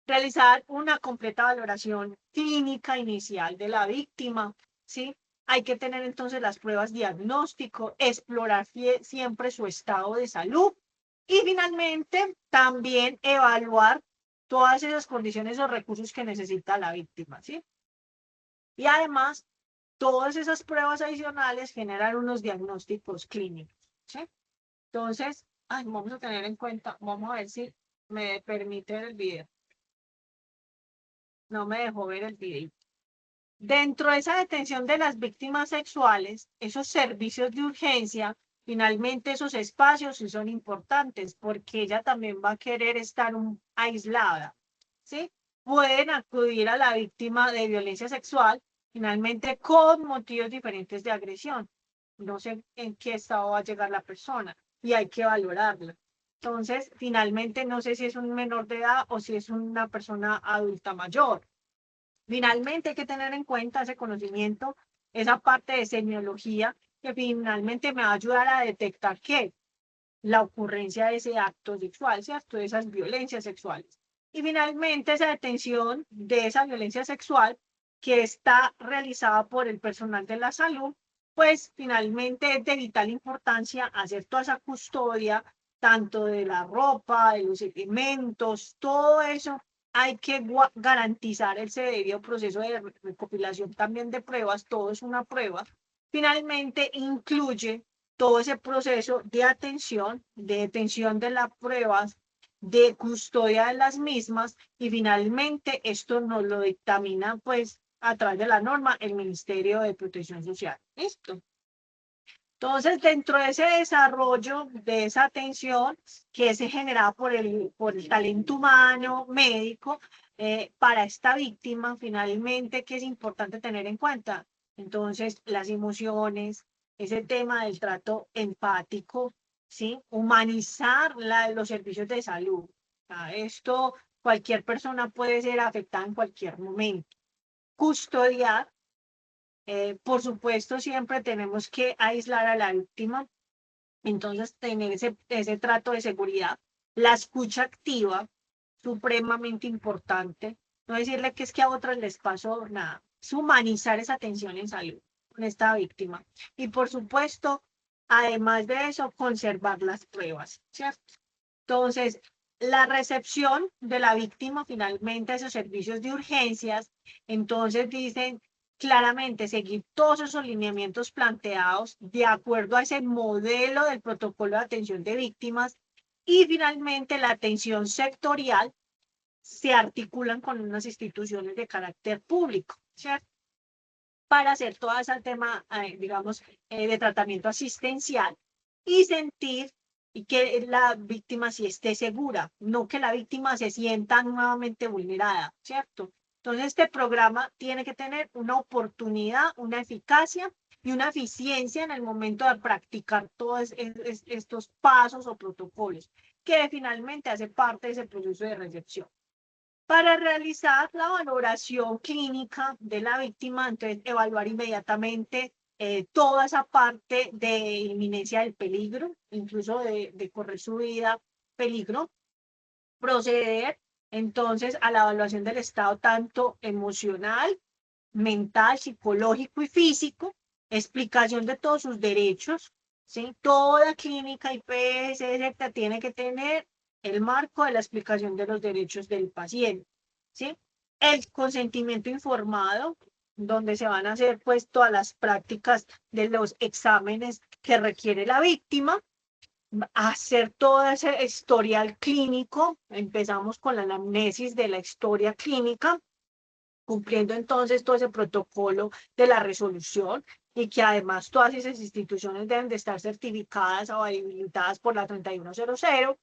Realizar una completa valoración clínica inicial de la víctima, ¿sí? Hay que tener entonces las pruebas diagnóstico, explorar siempre su estado de salud y finalmente también evaluar todas esas condiciones o recursos que necesita la víctima, ¿sí? Y además, todas esas pruebas adicionales generan unos diagnósticos clínicos, ¿sí? Entonces, vamos a tener en cuenta, vamos a ver si me permite el video. No me dejó ver el video. Dentro de esa detención de las víctimas sexuales, esos servicios de urgencia, finalmente esos espacios sí son importantes porque ella también va a querer estar aislada, ¿sí? Pueden acudir a la víctima de violencia sexual, finalmente con motivos diferentes de agresión. No sé en qué estado va a llegar la persona y hay que valorarla. Entonces, finalmente, no sé si es un menor de edad o si es una persona adulta mayor. Finalmente, hay que tener en cuenta ese conocimiento, esa parte de semiología, que finalmente me va a ayudar a detectar qué, la ocurrencia de ese acto sexual, ¿cierto? De esas violencias sexuales. Y finalmente, esa detención de esa violencia sexual que está realizada por el personal de la salud, pues finalmente es de vital importancia hacer toda esa custodia, tanto de la ropa, de los elementos, todo eso. Hay que garantizar ese debido proceso de recopilación también de pruebas, todo es una prueba. Finalmente, incluye todo ese proceso de atención, de detención de las pruebas, de custodia de las mismas, y finalmente esto nos lo dictamina pues a través de la norma el Ministerio de Protección Social. ¿Listo? Entonces, dentro de ese desarrollo, de esa atención que es generada por el talento humano médico para esta víctima, finalmente, ¿qué es importante tener en cuenta? Entonces, las emociones, ese tema del trato empático, ¿sí? Humanizar los servicios de salud. Esto, cualquier persona puede ser afectada en cualquier momento. Custodiar. Por supuesto, siempre tenemos que aislar a la víctima, entonces tener ese trato de seguridad. La escucha activa, supremamente importante. No decirle que es que a otras les pasó nada. Es humanizar esa atención en salud con esta víctima. Y por supuesto, además de eso, conservar las pruebas, ¿cierto? Entonces, la recepción de la víctima finalmente a esos servicios de urgencias, entonces dicen claramente seguir todos esos lineamientos planteados de acuerdo a ese modelo del protocolo de atención de víctimas y finalmente la atención sectorial se articulan con unas instituciones de carácter público, ¿cierto? Para hacer todo ese tema, digamos, de tratamiento asistencial y sentir y que la víctima sí esté segura, no que la víctima se sienta nuevamente vulnerada, ¿cierto? Entonces, este programa tiene que tener una oportunidad, una eficacia y una eficiencia en el momento de practicar todos estos pasos o protocolos, que finalmente hace parte de ese proceso de recepción. Para realizar la valoración clínica de la víctima, entonces evaluar inmediatamente toda esa parte de inminencia del peligro, incluso de correr su vida, peligro, proceder entonces a la evaluación del estado tanto emocional, mental, psicológico y físico, explicación de todos sus derechos, ¿sí? Toda clínica IPS tiene que tener el marco de la explicación de los derechos del paciente, ¿sí? El consentimiento informado, donde se van a hacer pues todas las prácticas de los exámenes que requiere la víctima, hacer todo ese historial clínico, empezamos con la anamnesis de la historia clínica, cumpliendo entonces todo ese protocolo de la resolución y que además todas esas instituciones deben de estar certificadas o habilitadas por la 3100.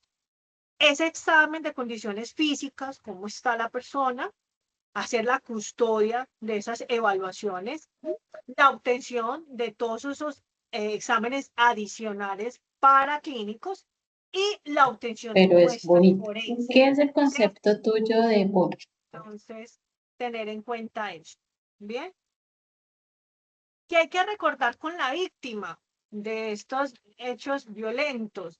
Ese examen de condiciones físicas, cómo está la persona, hacer la custodia de esas evaluaciones, la obtención de todos esos exámenes adicionales para clínicos y la obtención de Pero es muestras bonito. forenses. ¿Qué es el concepto tuyo de bonito? Entonces, tener en cuenta eso. Bien. ¿Qué hay que recordar con la víctima de estos hechos violentos?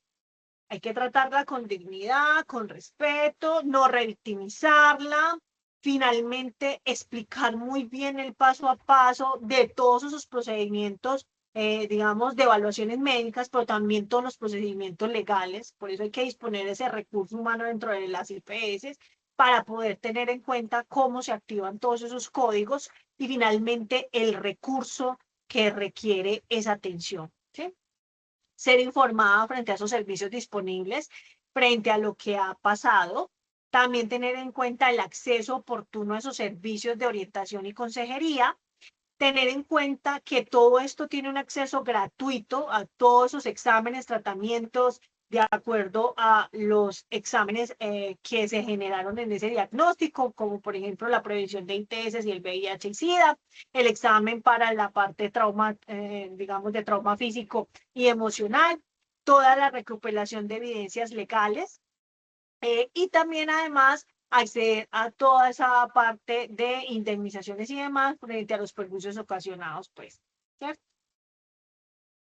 Hay que tratarla con dignidad, con respeto, no revictimizarla, finalmente explicar muy bien el paso a paso de todos esos procedimientos, digamos, de evaluaciones médicas, pero también todos los procedimientos legales. Por eso hay que disponer ese recurso humano dentro de las IPS para poder tener en cuenta cómo se activan todos esos códigos y finalmente el recurso que requiere esa atención, ¿sí? Ser informada frente a esos servicios disponibles, frente a lo que ha pasado, también tener en cuenta el acceso oportuno a esos servicios de orientación y consejería, tener en cuenta que todo esto tiene un acceso gratuito a todos esos exámenes, tratamientos, de acuerdo a los exámenes que se generaron en ese diagnóstico, como por ejemplo la prevención de ITS y el VIH y SIDA, el examen para la parte de trauma, digamos, de trauma físico y emocional, toda la recuperación de evidencias legales y también además acceder a toda esa parte de indemnizaciones y demás frente a los perjuicios ocasionados, pues, ¿cierto?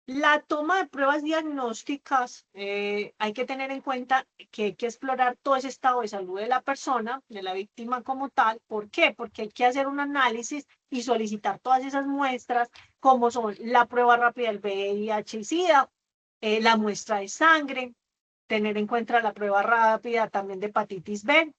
La toma de pruebas diagnósticas, hay que tener en cuenta que hay que explorar todo ese estado de salud de la persona, de la víctima como tal. ¿Por qué? Porque hay que hacer un análisis y solicitar todas esas muestras, como son la prueba rápida del VIH y SIDA, la muestra de sangre, tener en cuenta la prueba rápida también de hepatitis B.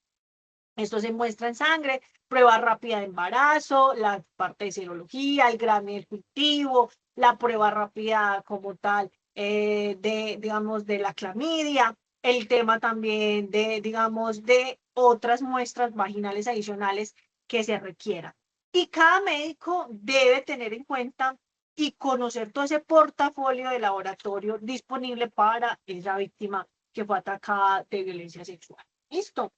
Esto se muestra en sangre, prueba rápida de embarazo, la parte de serología, el gran cultivo, la prueba rápida como tal digamos, de la clamidia, el tema también de, digamos, de otras muestras vaginales adicionales que se requieran. Y cada médico debe tener en cuenta y conocer todo ese portafolio de laboratorio disponible para esa víctima que fue atacada de violencia sexual. ¿Listo?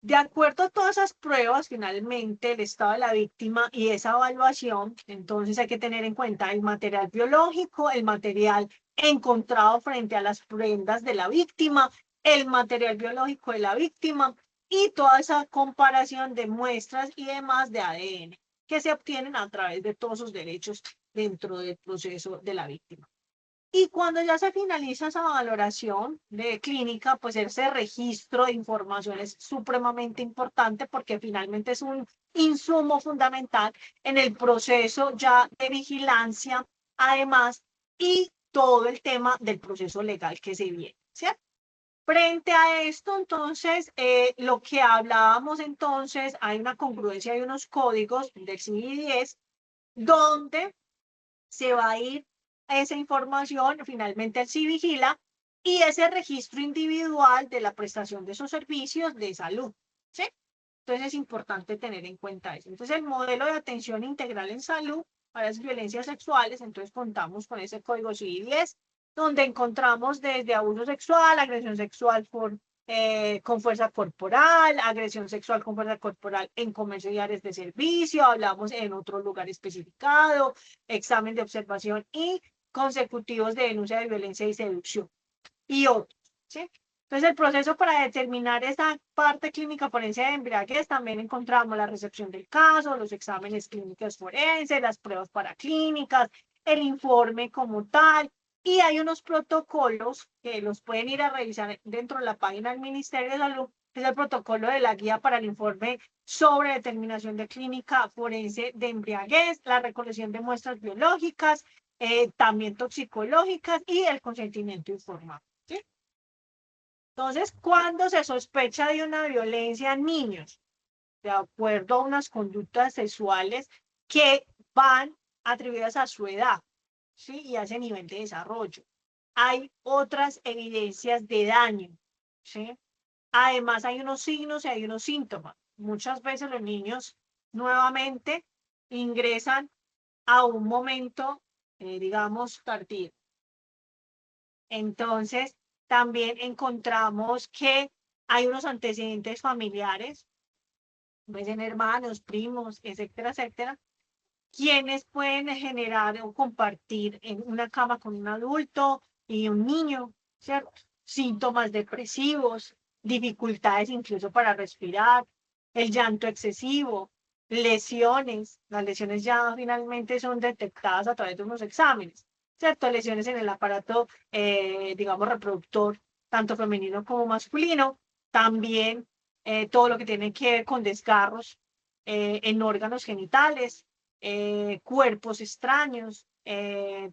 De acuerdo a todas esas pruebas, finalmente, el estado de la víctima y esa evaluación, entonces hay que tener en cuenta el material biológico, el material encontrado frente a las prendas de la víctima, el material biológico de la víctima y toda esa comparación de muestras y demás de ADN que se obtienen a través de todos sus derechos dentro del proceso de la víctima. Y cuando ya se finaliza esa valoración de clínica, pues ese registro de información es supremamente importante porque finalmente es un insumo fundamental en el proceso ya de vigilancia, además, y todo el tema del proceso legal que se viene, ¿cierto? Frente a esto, entonces, lo que hablábamos entonces, hay una congruencia, hay unos códigos del CIVI-10 donde se va a ir esa información finalmente al CIVIGILA y ese registro individual de la prestación de esos servicios de salud, ¿sí? Entonces es importante tener en cuenta eso. Entonces el modelo de atención integral en salud para las violencias sexuales, entonces contamos con ese código CIVI-10, donde encontramos desde abuso sexual, agresión sexual con fuerza corporal, agresión sexual con fuerza corporal en comercio y áreas de servicio, hablamos en otro lugar especificado, examen de observación y consecutivos de denuncia de violencia y seducción y otros, ¿sí? Entonces, el proceso para determinar esa parte clínica forense de embriaguez, también encontramos la recepción del caso, los exámenes clínicos forenses, las pruebas paraclínicas, el informe como tal, y hay unos protocolos que los pueden ir a revisar dentro de la página del Ministerio de Salud, que es el protocolo de la guía para el informe sobre determinación de clínica forense de embriaguez, la recolección de muestras biológicas, también toxicológicas y el consentimiento informado. ¿Sí? Entonces, cuando se sospecha de una violencia en niños, de acuerdo a unas conductas sexuales que van atribuidas a su edad, ¿sí? Y a ese nivel de desarrollo, hay otras evidencias de daño, ¿sí? Además, hay unos signos y hay unos síntomas. Muchas veces los niños nuevamente ingresan a un momento, digamos, tardío. Entonces, también encontramos que hay unos antecedentes familiares, pues en hermanos, primos, etcétera, etcétera, quienes pueden generar o compartir en una cama con un adulto y un niño, ¿cierto? Síntomas depresivos, dificultades incluso para respirar, el llanto excesivo, lesiones. Las lesiones ya finalmente son detectadas a través de unos exámenes, ¿cierto? Lesiones en el aparato, digamos, reproductor, tanto femenino como masculino. También todo lo que tiene que ver con desgarros en órganos genitales, cuerpos extraños,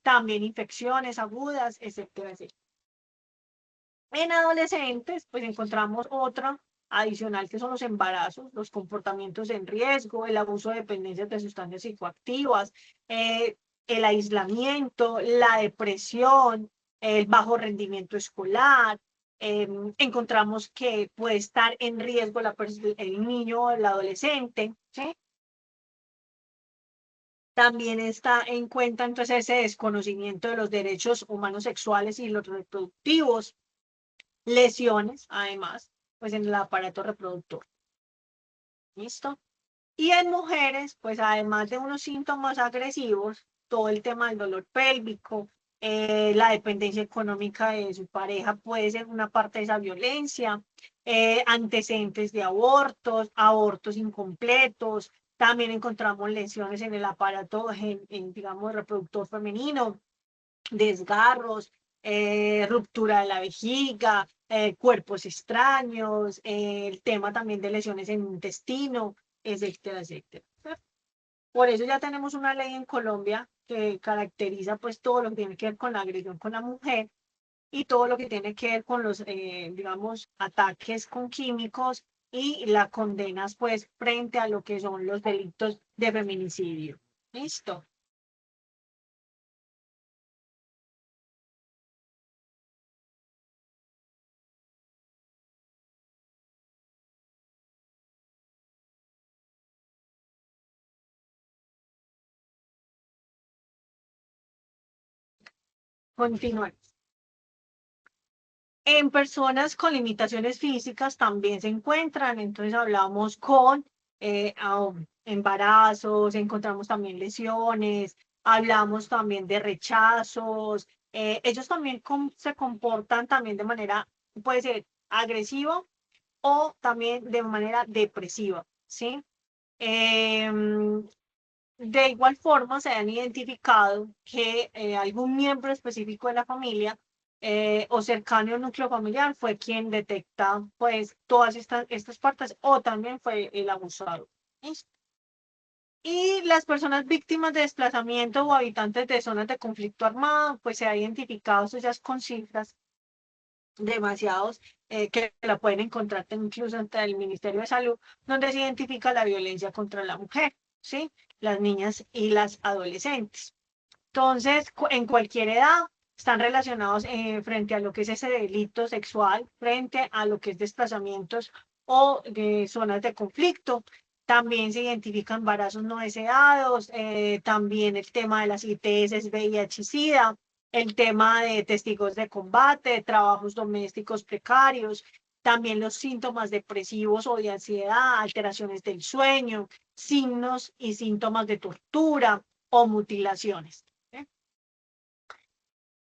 también infecciones agudas, etcétera, etcétera. En adolescentes, pues encontramos otra adicional que son los embarazos, los comportamientos en riesgo, el abuso de dependencias de sustancias psicoactivas, el aislamiento, la depresión, el bajo rendimiento escolar. Encontramos que puede estar en riesgo el niño o el adolescente, ¿sí? También está en cuenta entonces ese desconocimiento de los derechos humanos sexuales y los reproductivos, lesiones, además, pues en el aparato reproductor. ¿Listo? Y en mujeres, pues además de unos síntomas agresivos, todo el tema del dolor pélvico, la dependencia económica de su pareja puede ser una parte de esa violencia, antecedentes de abortos, abortos incompletos, también encontramos lesiones en el aparato, digamos, reproductor femenino, desgarros, ruptura de la vejiga, cuerpos extraños, el tema también de lesiones en el intestino, etcétera, etcétera. Por eso ya tenemos una ley en Colombia que caracteriza pues todo lo que tiene que ver con la agresión con la mujer y todo lo que tiene que ver con los, digamos, ataques con químicos y las condenas pues frente a lo que son los delitos de feminicidio. ¿Listo? Continuamos. En personas con limitaciones físicas también se encuentran, entonces hablamos con embarazos, encontramos también lesiones, hablamos también de rechazos, ellos también se comportan también de manera, puede ser agresiva o también de manera depresiva, ¿sí? De igual forma, se han identificado que algún miembro específico de la familia o cercano al núcleo familiar fue quien detecta pues todas estas partes o también fue el abusador. ¿Listo? Y las personas víctimas de desplazamiento o habitantes de zonas de conflicto armado, pues se ha identificado eso ya con cifras demasiados, que la pueden encontrar incluso entre el Ministerio de Salud, donde se identifica la violencia contra la mujer, ¿sí? Las niñas y las adolescentes. Entonces, en cualquier edad están relacionados frente a lo que es ese delito sexual, frente a lo que es desplazamientos o zonas de conflicto. También se identifican embarazos no deseados, también el tema de las ITS, VIH y SIDA, el tema de testigos de combate, trabajos domésticos precarios, también los síntomas depresivos o de ansiedad, alteraciones del sueño, signos y síntomas de tortura o mutilaciones.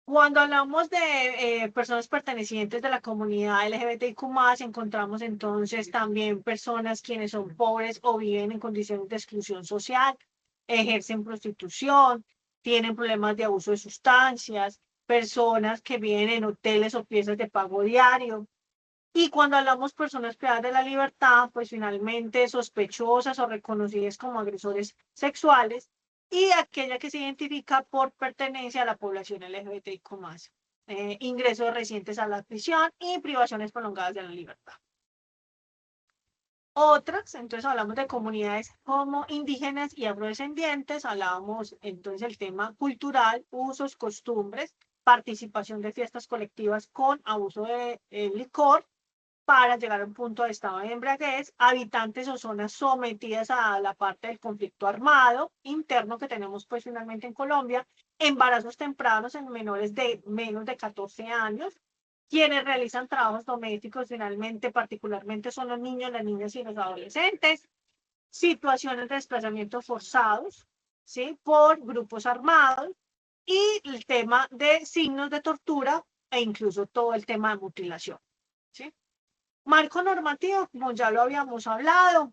Cuando hablamos de personas pertenecientes de la comunidad LGBTIQ+, encontramos entonces también personas quienes son pobres o viven en condiciones de exclusión social, ejercen prostitución, tienen problemas de abuso de sustancias, personas que viven en hoteles o piezas de pago diario. Y cuando hablamos personas privadas de la libertad, pues finalmente sospechosas o reconocidas como agresores sexuales, y aquella que se identifica por pertenencia a la población LGBTIQ+, ingresos recientes a la prisión y privaciones prolongadas de la libertad. Otras, entonces hablamos de comunidades como indígenas y afrodescendientes, hablábamos entonces del tema cultural, usos, costumbres, participación de fiestas colectivas con abuso de licor, para llegar a un punto de estado de embriaguez, habitantes o zonas sometidas a la parte del conflicto armado interno que tenemos pues finalmente en Colombia, embarazos tempranos en menores de menos de 14 años, quienes realizan trabajos domésticos finalmente particularmente son los niños, las niñas y los adolescentes, situaciones de desplazamiento forzados, ¿sí? Por grupos armados y el tema de signos de tortura e incluso todo el tema de mutilación, ¿sí? Marco normativo, como ya lo habíamos hablado,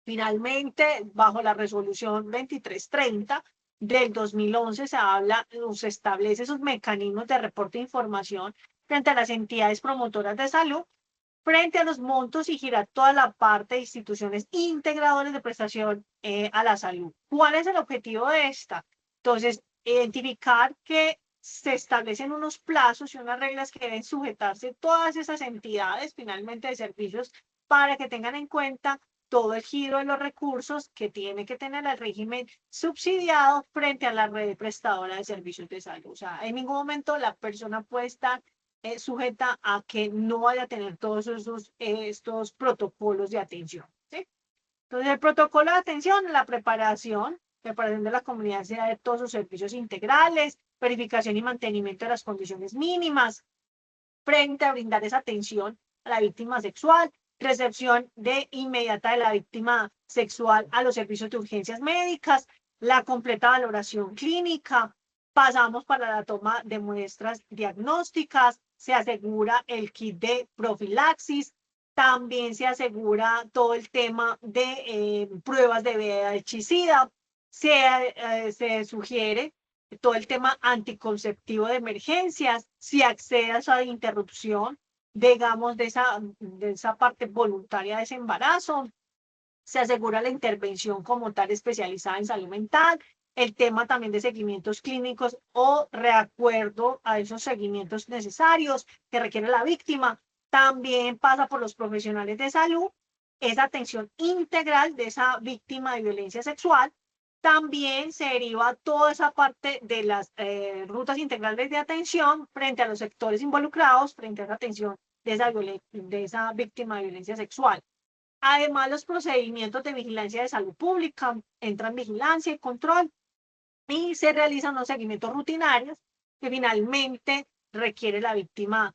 finalmente, bajo la resolución 2330 del 2011 se habla, se establece esos mecanismos de reporte de información frente a las entidades promotoras de salud, frente a los montos y girar toda la parte de instituciones integradoras de prestación a la salud. ¿Cuál es el objetivo de esta? Entonces, identificar que se establecen unos plazos y unas reglas que deben sujetarse todas esas entidades finalmente de servicios para que tengan en cuenta todo el giro de los recursos que tiene que tener el régimen subsidiado frente a la red prestadora de servicios de salud. O sea, en ningún momento la persona puede estar sujeta a que no vaya a tener todos estos protocolos de atención, ¿sí? Entonces, el protocolo de atención, la preparación de la comunidad sea de todos sus servicios integrales, verificación y mantenimiento de las condiciones mínimas, frente a brindar esa atención a la víctima sexual, recepción de inmediata de la víctima sexual a los servicios de urgencias médicas, la completa valoración clínica, pasamos para la toma de muestras diagnósticas, se asegura el kit de profilaxis, también se asegura todo el tema de pruebas de VIH-Sida, se sugiere todo el tema anticonceptivo de emergencias, si accede a esa interrupción, digamos, de esa parte voluntaria de ese embarazo, se asegura la intervención como tal especializada en salud mental, el tema también de seguimientos clínicos o reacuerdo a esos seguimientos necesarios que requiere la víctima, también pasa por los profesionales de salud, esa atención integral de esa víctima de violencia sexual, también se deriva toda esa parte de las rutas integrales de atención frente a los sectores involucrados, frente a esa atención de esa víctima de violencia sexual. Además, los procedimientos de vigilancia de salud pública, entran vigilancia y control y se realizan los seguimientos rutinarios que finalmente requiere la víctima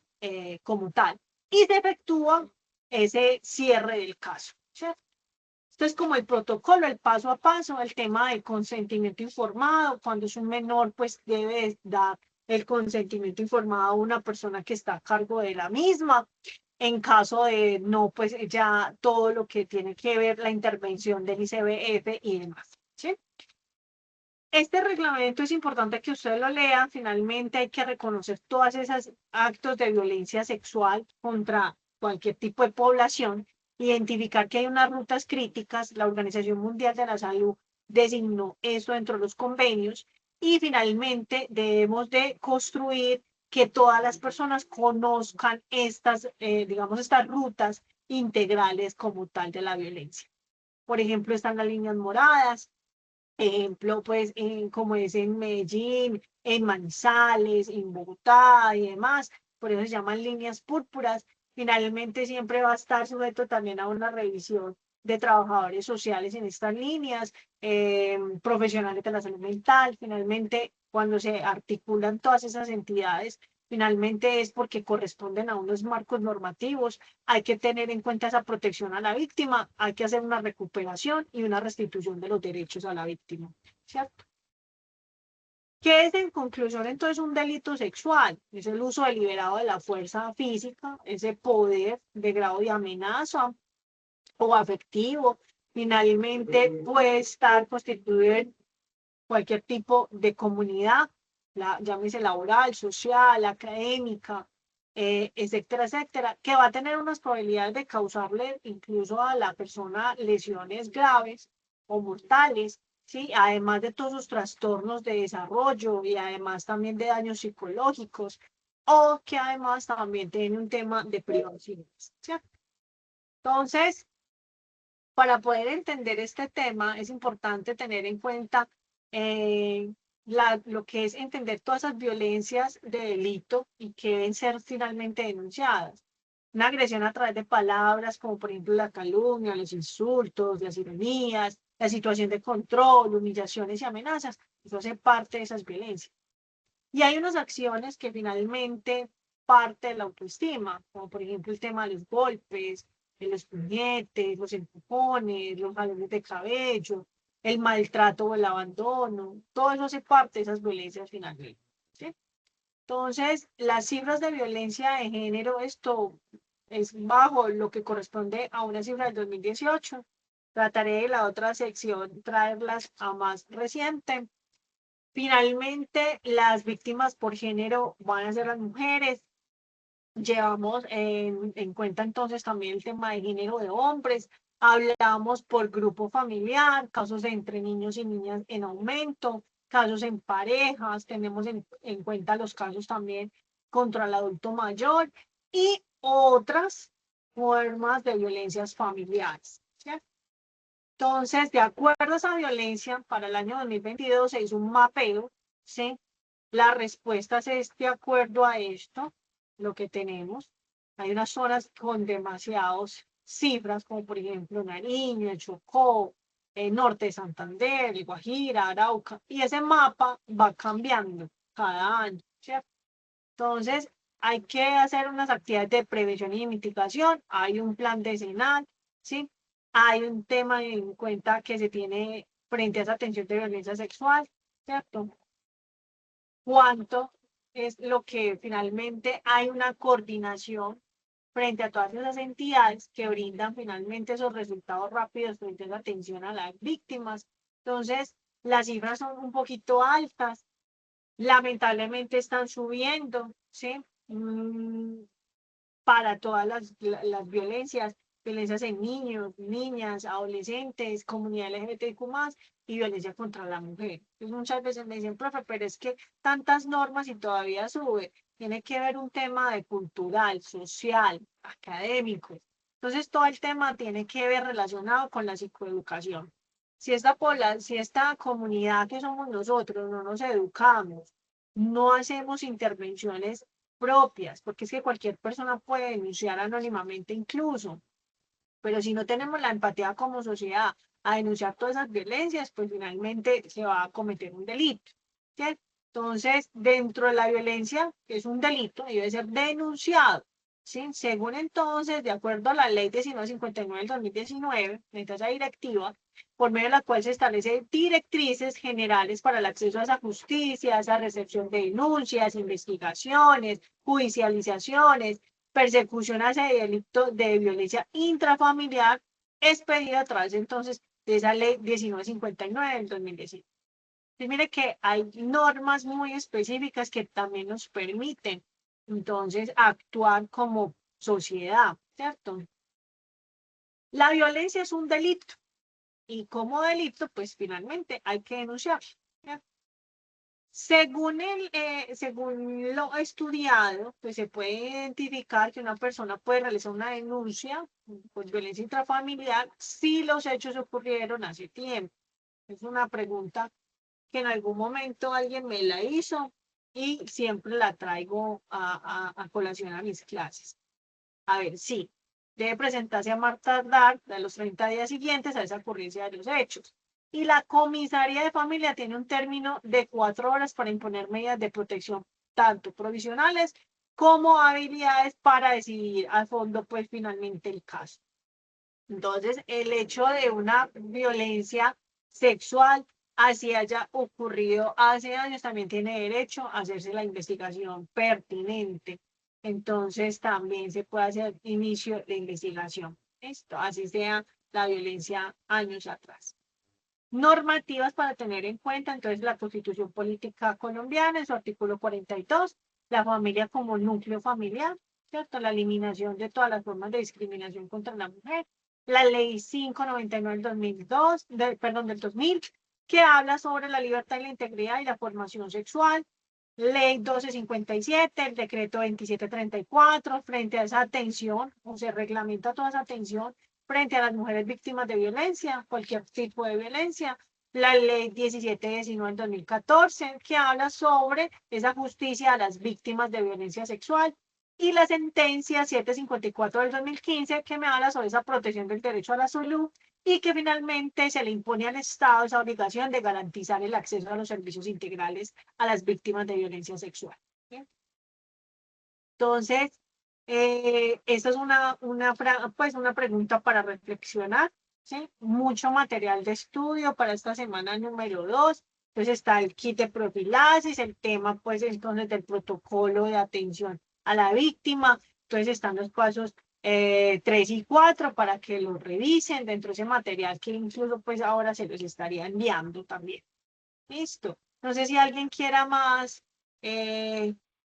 como tal. Y se efectúa ese cierre del caso, ¿cierto? Esto es como el protocolo, el paso a paso, el tema del consentimiento informado. Cuando es un menor, pues debe dar el consentimiento informado a una persona que está a cargo de la misma. En caso de no, pues ya todo lo que tiene que ver la intervención del ICBF y demás, ¿sí? Este reglamento es importante que ustedes lo lean. Finalmente hay que reconocer todos esos actos de violencia sexual contra cualquier tipo de población, identificar que hay unas rutas críticas. La Organización Mundial de la Salud designó eso dentro de los convenios y finalmente debemos de construir que todas las personas conozcan estas, digamos, estas rutas integrales como tal de la violencia. Por ejemplo, están las líneas moradas, ejemplo, pues, como es en Medellín, en Manizales, en Bogotá y demás, por eso se llaman líneas púrpuras. Finalmente siempre va a estar sujeto también a una revisión de trabajadores sociales en estas líneas, profesionales de la salud mental. Finalmente, cuando se articulan todas esas entidades, finalmente es porque corresponden a unos marcos normativos. Hay que tener en cuenta esa protección a la víctima, hay que hacer una recuperación y una restitución de los derechos a la víctima, ¿cierto? ¿Qué es en conclusión entonces un delito sexual? Es el uso deliberado de la fuerza física, ese poder de grado de amenaza o afectivo. Finalmente puede estar constituido en cualquier tipo de comunidad, llámese laboral, social, académica, etcétera, etcétera, que va a tener unas probabilidades de causarle incluso a la persona lesiones graves o mortales, ¿sí? Además de todos sus trastornos de desarrollo y además también de daños psicológicos, o que además también tiene un tema de privacidad, ¿cierto? Entonces, para poder entender este tema, es importante tener en cuenta eh, lo que es entender todas esas violencias de delito y que deben ser finalmente denunciadas. Una agresión a través de palabras, como por ejemplo la calumnia, los insultos, las ironías, la situación de control, humillaciones y amenazas, eso hace parte de esas violencias. Y hay unas acciones que finalmente parte de la autoestima, como por ejemplo el tema de los golpes, de los puñetes, los empujones, los jalones de cabello, el maltrato o el abandono, todo eso hace parte de esas violencias finalmente, ¿sí? Entonces, las cifras de violencia de género, esto es bajo lo que corresponde a una cifra del 2018. Trataré de la otra sección traerlas a más reciente. Finalmente, las víctimas por género van a ser las mujeres. Llevamos en cuenta entonces también el tema de género de hombres. Hablamos por grupo familiar, casos de entre niños y niñas en aumento, casos en parejas, tenemos en cuenta los casos también contra el adulto mayor y otras formas de violencias familiares, ¿cierto? Entonces, de acuerdo a esa violencia, para el año 2022 se hizo un mapeo, ¿sí? La respuesta es de acuerdo a esto, lo que tenemos. Hay unas zonas con demasiadas cifras, como por ejemplo Nariño, el Chocó, el norte de Santander, el Guajira, Arauca, y ese mapa va cambiando cada año, ¿cierto? Entonces, hay que hacer unas actividades de prevención y mitigación, hay un plan decenal, ¿sí? Hay un tema en cuenta que se tiene frente a esa atención de violencia sexual, ¿cierto? ¿Cuánto es lo que finalmente hay una coordinación frente a todas esas entidades que brindan finalmente esos resultados rápidos frente a la atención a las víctimas? Entonces, las cifras son un poquito altas, lamentablemente están subiendo, ¿sí? Para todas las violencias, violencias en niños, niñas, adolescentes, comunidad LGBTQ+, y violencia contra la mujer. Entonces, muchas veces me dicen, profe, pero es que tantas normas y todavía sube. Tiene que ver un tema de cultural, social, académico. Entonces, todo el tema tiene que ver relacionado con la psicoeducación. Si esta comunidad que somos nosotros no nos educamos, no hacemos intervenciones propias, porque es que cualquier persona puede denunciar anónimamente incluso, pero si no tenemos la empatía como sociedad a denunciar todas esas violencias, pues finalmente se va a cometer un delito, ¿sí? Entonces, dentro de la violencia, que es un delito, debe ser denunciado, ¿sí? Según entonces, de acuerdo a la ley 1959 del 2019, esa directiva, por medio de la cual se establecen directrices generales para el acceso a esa justicia, a esa recepción de denuncias, investigaciones, judicializaciones, persecución hacia el delito de violencia intrafamiliar, expedida a través entonces de esa ley 1959 del 2019. Entonces, mire que hay normas muy específicas que también nos permiten entonces actuar como sociedad, ¿cierto? La violencia es un delito y como delito, pues finalmente hay que denunciarlo, ¿cierto? Según lo estudiado, pues se puede identificar que una persona puede realizar una denuncia por violencia intrafamiliar si los hechos ocurrieron hace tiempo. Es una pregunta que en algún momento alguien me la hizo y siempre la traigo a colación a mis clases. A ver, sí, debe presentarse a más tardar de los 30 días siguientes a esa ocurrencia de los hechos. Y la comisaría de familia tiene un término de 4 horas para imponer medidas de protección, tanto provisionales como habilidades para decidir a fondo, pues finalmente el caso. Entonces, el hecho de una violencia sexual, así haya ocurrido hace años, también tiene derecho a hacerse la investigación pertinente. Entonces, también se puede hacer inicio de investigación. Esto, así sea la violencia años atrás. Normativas para tener en cuenta, entonces, la Constitución Política Colombiana, en su artículo 42, la familia como núcleo familiar, ¿cierto? La eliminación de todas las formas de discriminación contra la mujer. La Ley 599 del 2002, del 2000, que habla sobre la libertad y la integridad y la formación sexual. Ley 1257, el decreto 2734, frente a esa atención, o se reglamenta toda esa atención frente a las mujeres víctimas de violencia, cualquier tipo de violencia. La ley 1719 del 2014, que habla sobre esa justicia a las víctimas de violencia sexual. Y la sentencia 754 del 2015, que me habla sobre esa protección del derecho a la salud y que finalmente se le impone al Estado esa obligación de garantizar el acceso a los servicios integrales a las víctimas de violencia sexual. ¿Bien? Entonces, esta es una pregunta para reflexionar, ¿sí? Mucho material de estudio para esta semana número 2. Entonces está el kit de profilaxis, el tema, pues, entonces del protocolo de atención a la víctima. Entonces están los pasos 3 y 4 para que lo revisen dentro de ese material que incluso, pues, ahora se los estaría enviando también. Listo. No sé si alguien quiera más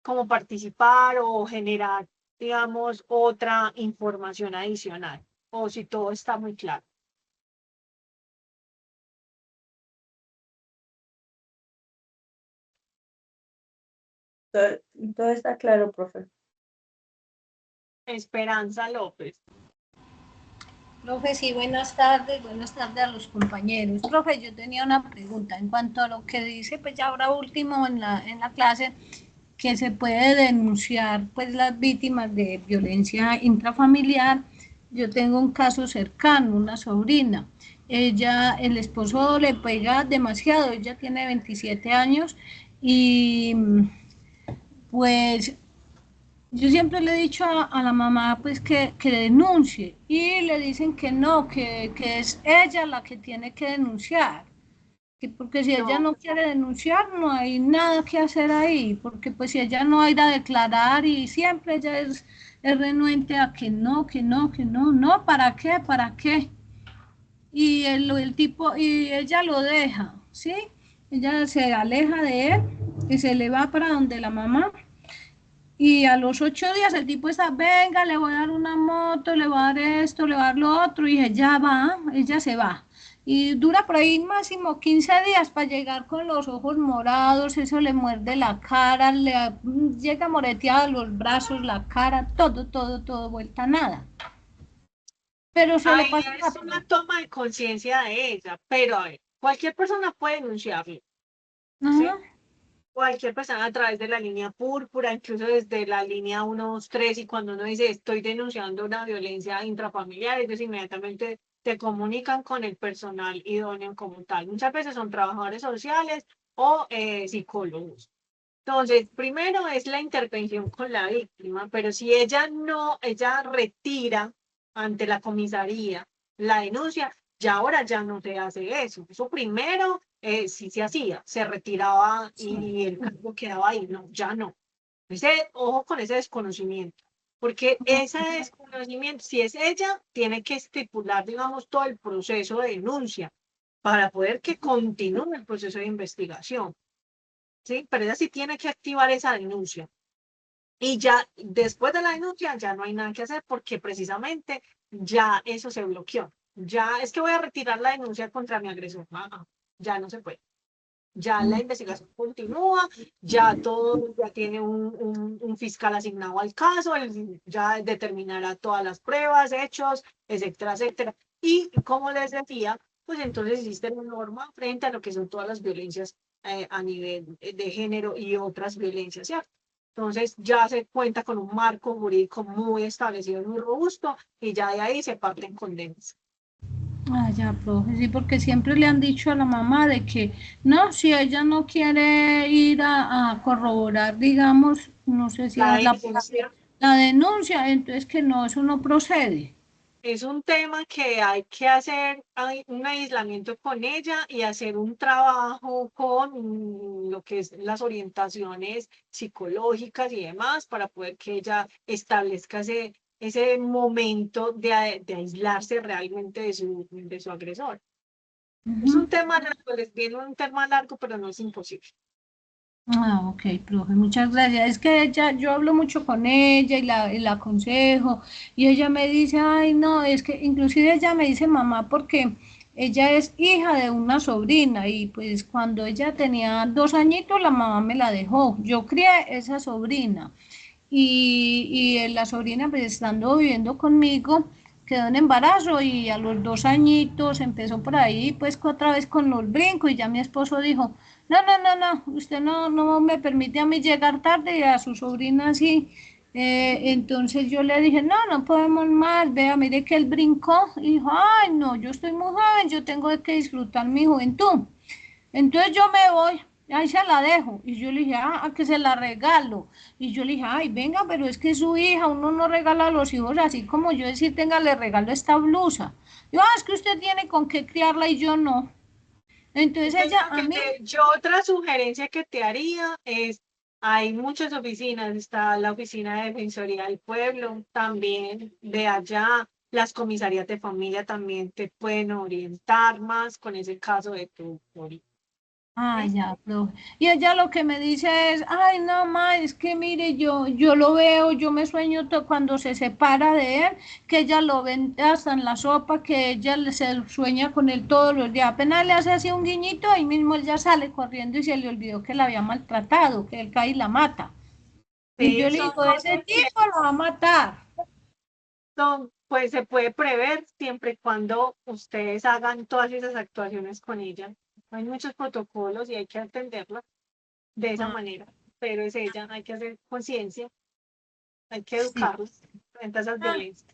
como participar o generar, digamos, otra información adicional, o si todo está muy claro. Todo está claro, profe. Esperanza López. Profe, sí, buenas tardes a los compañeros. Profe, yo tenía una pregunta en cuanto a lo que dice, pues ya ahora último en la clase, que se puede denunciar pues las víctimas de violencia intrafamiliar. Yo tengo un caso cercano, una sobrina. Ella, el esposo le pega demasiado, ella tiene 27 años y pues yo siempre le he dicho a la mamá pues que denuncie y le dicen que no, que es ella la que tiene que denunciar, que porque si ella no quiere denunciar no hay nada que hacer ahí, porque pues si ella no va a ir a declarar y siempre ella es renuente a que no, no, ¿para qué? ¿Para qué? Y el tipo, y ella lo deja, ¿sí? Ella se aleja de él y se le va para donde la mamá. Y a los 8 días el tipo está, venga, le voy a dar una moto, le voy a dar esto, le voy a dar lo otro, y ella va, ella se va. Y dura por ahí máximo 15 días para llegar con los ojos morados, eso le muerde la cara, le llega moreteada los brazos, la cara, todo, vuelta a nada. Pero se le pasa es una toma de conciencia de ella, pero a ver, cualquier persona puede denunciarlo, ¿sí? Cualquier persona a través de la línea púrpura, incluso desde la línea 123, y cuando uno dice estoy denunciando una violencia intrafamiliar, ellos inmediatamente te comunican con el personal idóneo como tal. Muchas veces son trabajadores sociales o psicólogos. Entonces, primero es la intervención con la víctima, pero si ella retira ante la comisaría la denuncia, ya ahora ya no se hace eso. Eso primero sí se hacía, se retiraba y el cargo quedaba ahí. No, ya no. Ojo con ese desconocimiento, porque ese desconocimiento, si es ella, tiene que estipular, digamos, todo el proceso de denuncia para poder que continúe el proceso de investigación. ¿Sí? Pero ella sí tiene que activar esa denuncia. Y ya después de la denuncia ya no hay nada que hacer porque precisamente ya eso se bloqueó. Ya es que voy a retirar la denuncia contra mi agresor. Ya no se puede. ya la investigación continúa, ya todo, ya tiene un fiscal asignado al caso, él ya determinará todas las pruebas, hechos, etcétera, etcétera. Y como les decía, pues entonces existe una norma frente a lo que son todas las violencias a nivel de género y otras violencias, ¿cierto? Entonces ya se cuenta con un marco jurídico muy establecido, muy robusto, y ya de ahí se parten condenas. Ah, ya, profe, sí, porque siempre le han dicho a la mamá de que no, si ella no quiere ir a corroborar, digamos, no sé si La es denuncia la denuncia, entonces que no, eso no procede. es un tema que hay que hacer un aislamiento con ella y hacer un trabajo con lo que es las orientaciones psicológicas y demás para poder que ella establezca ese momento de aislarse realmente de su agresor. Es un tema largo, les viene un tema largo, pero no es imposible. Ah, ok, profe, muchas gracias. Es que ella, yo hablo mucho con ella y la aconsejo y ella me dice, ay, no, es que inclusive ella me dice mamá porque ella es hija de una sobrina y pues cuando ella tenía 2 añitos la mamá me la dejó. Yo crié esa sobrina y la sobrina pues estando viviendo conmigo quedó en embarazo y a los 2 añitos empezó por ahí pues otra vez con los brincos y ya mi esposo dijo, no, no, no, no, usted no me permite a mí llegar tarde y a su sobrina así. Entonces yo le dije, no, no podemos más, vea, mire que él brincó y dijo, ay, no, yo estoy muy joven, yo tengo que disfrutar mi juventud. Entonces yo me voy, ahí se la dejo. Y yo le dije, ah, a que se la regalo. Y yo le dije, ay, venga, pero es que es su hija, uno no regala a los hijos así como yo decir, tenga, le regalo esta blusa. Yo, ah, es que usted tiene con qué criarla y yo no. Entonces Entonces, ella a mí, yo otra sugerencia que te haría es, hay muchas oficinas, está la oficina de Defensoría del Pueblo, también de allá, las comisarías de familia también te pueden orientar más con ese caso de tu hijo. ah, ya, profe. Y ella lo que me dice es, ay, no, ma, es que mire, yo lo veo, yo me sueño cuando se separa de él, que ella lo ve hasta en la sopa, que ella se sueña con él todos los días. Apenas le hace así un guiñito, ahí mismo él ya sale corriendo y se le olvidó que la había maltratado, que él cae y la mata. Y yo Sí, le son digo, ese cosas que tipo lo va a matar. pues se puede prever siempre y cuando ustedes hagan todas esas actuaciones con ella. Hay muchos protocolos y hay que atenderla de esa Ah, manera, pero es ella, hay que hacer conciencia, hay que sí. educarlos frente a esas violencias.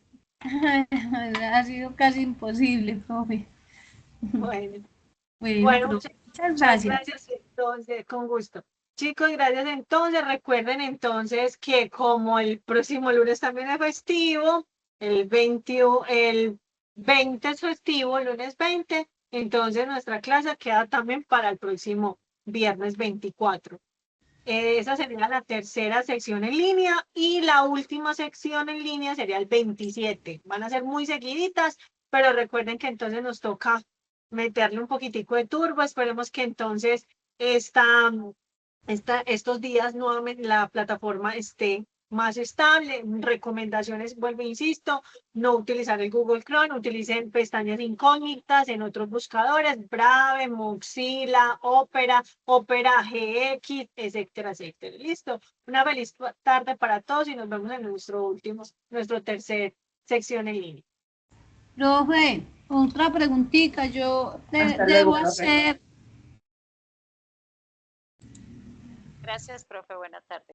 Ha sido casi imposible, profe. Bueno, Bueno, bueno, profe, muchas muchas gracias. gracias entonces, con gusto. Chicos, gracias entonces. Recuerden entonces que como el próximo lunes también es festivo, el 20 es festivo, el lunes 20, entonces nuestra clase queda también para el próximo viernes 24. Esa sería la tercera sección en línea y la última sección en línea sería el 27. Van a ser muy seguiditas, pero recuerden que entonces nos toca meterle un poquitico de turbo. Esperemos que entonces estos días nuevamente la plataforma esté más estable. Recomendaciones, vuelvo, insisto, no utilizar el Google Chrome, utilicen pestañas incógnitas en otros buscadores, Brave, Mozilla, Opera GX, etcétera, etcétera. Listo. Una feliz tarde para todos y nos vemos en nuestro tercer sección en línea. Profe, otra preguntita, yo Hasta debo luego, profe. hacer. Gracias, profe. Buena tarde.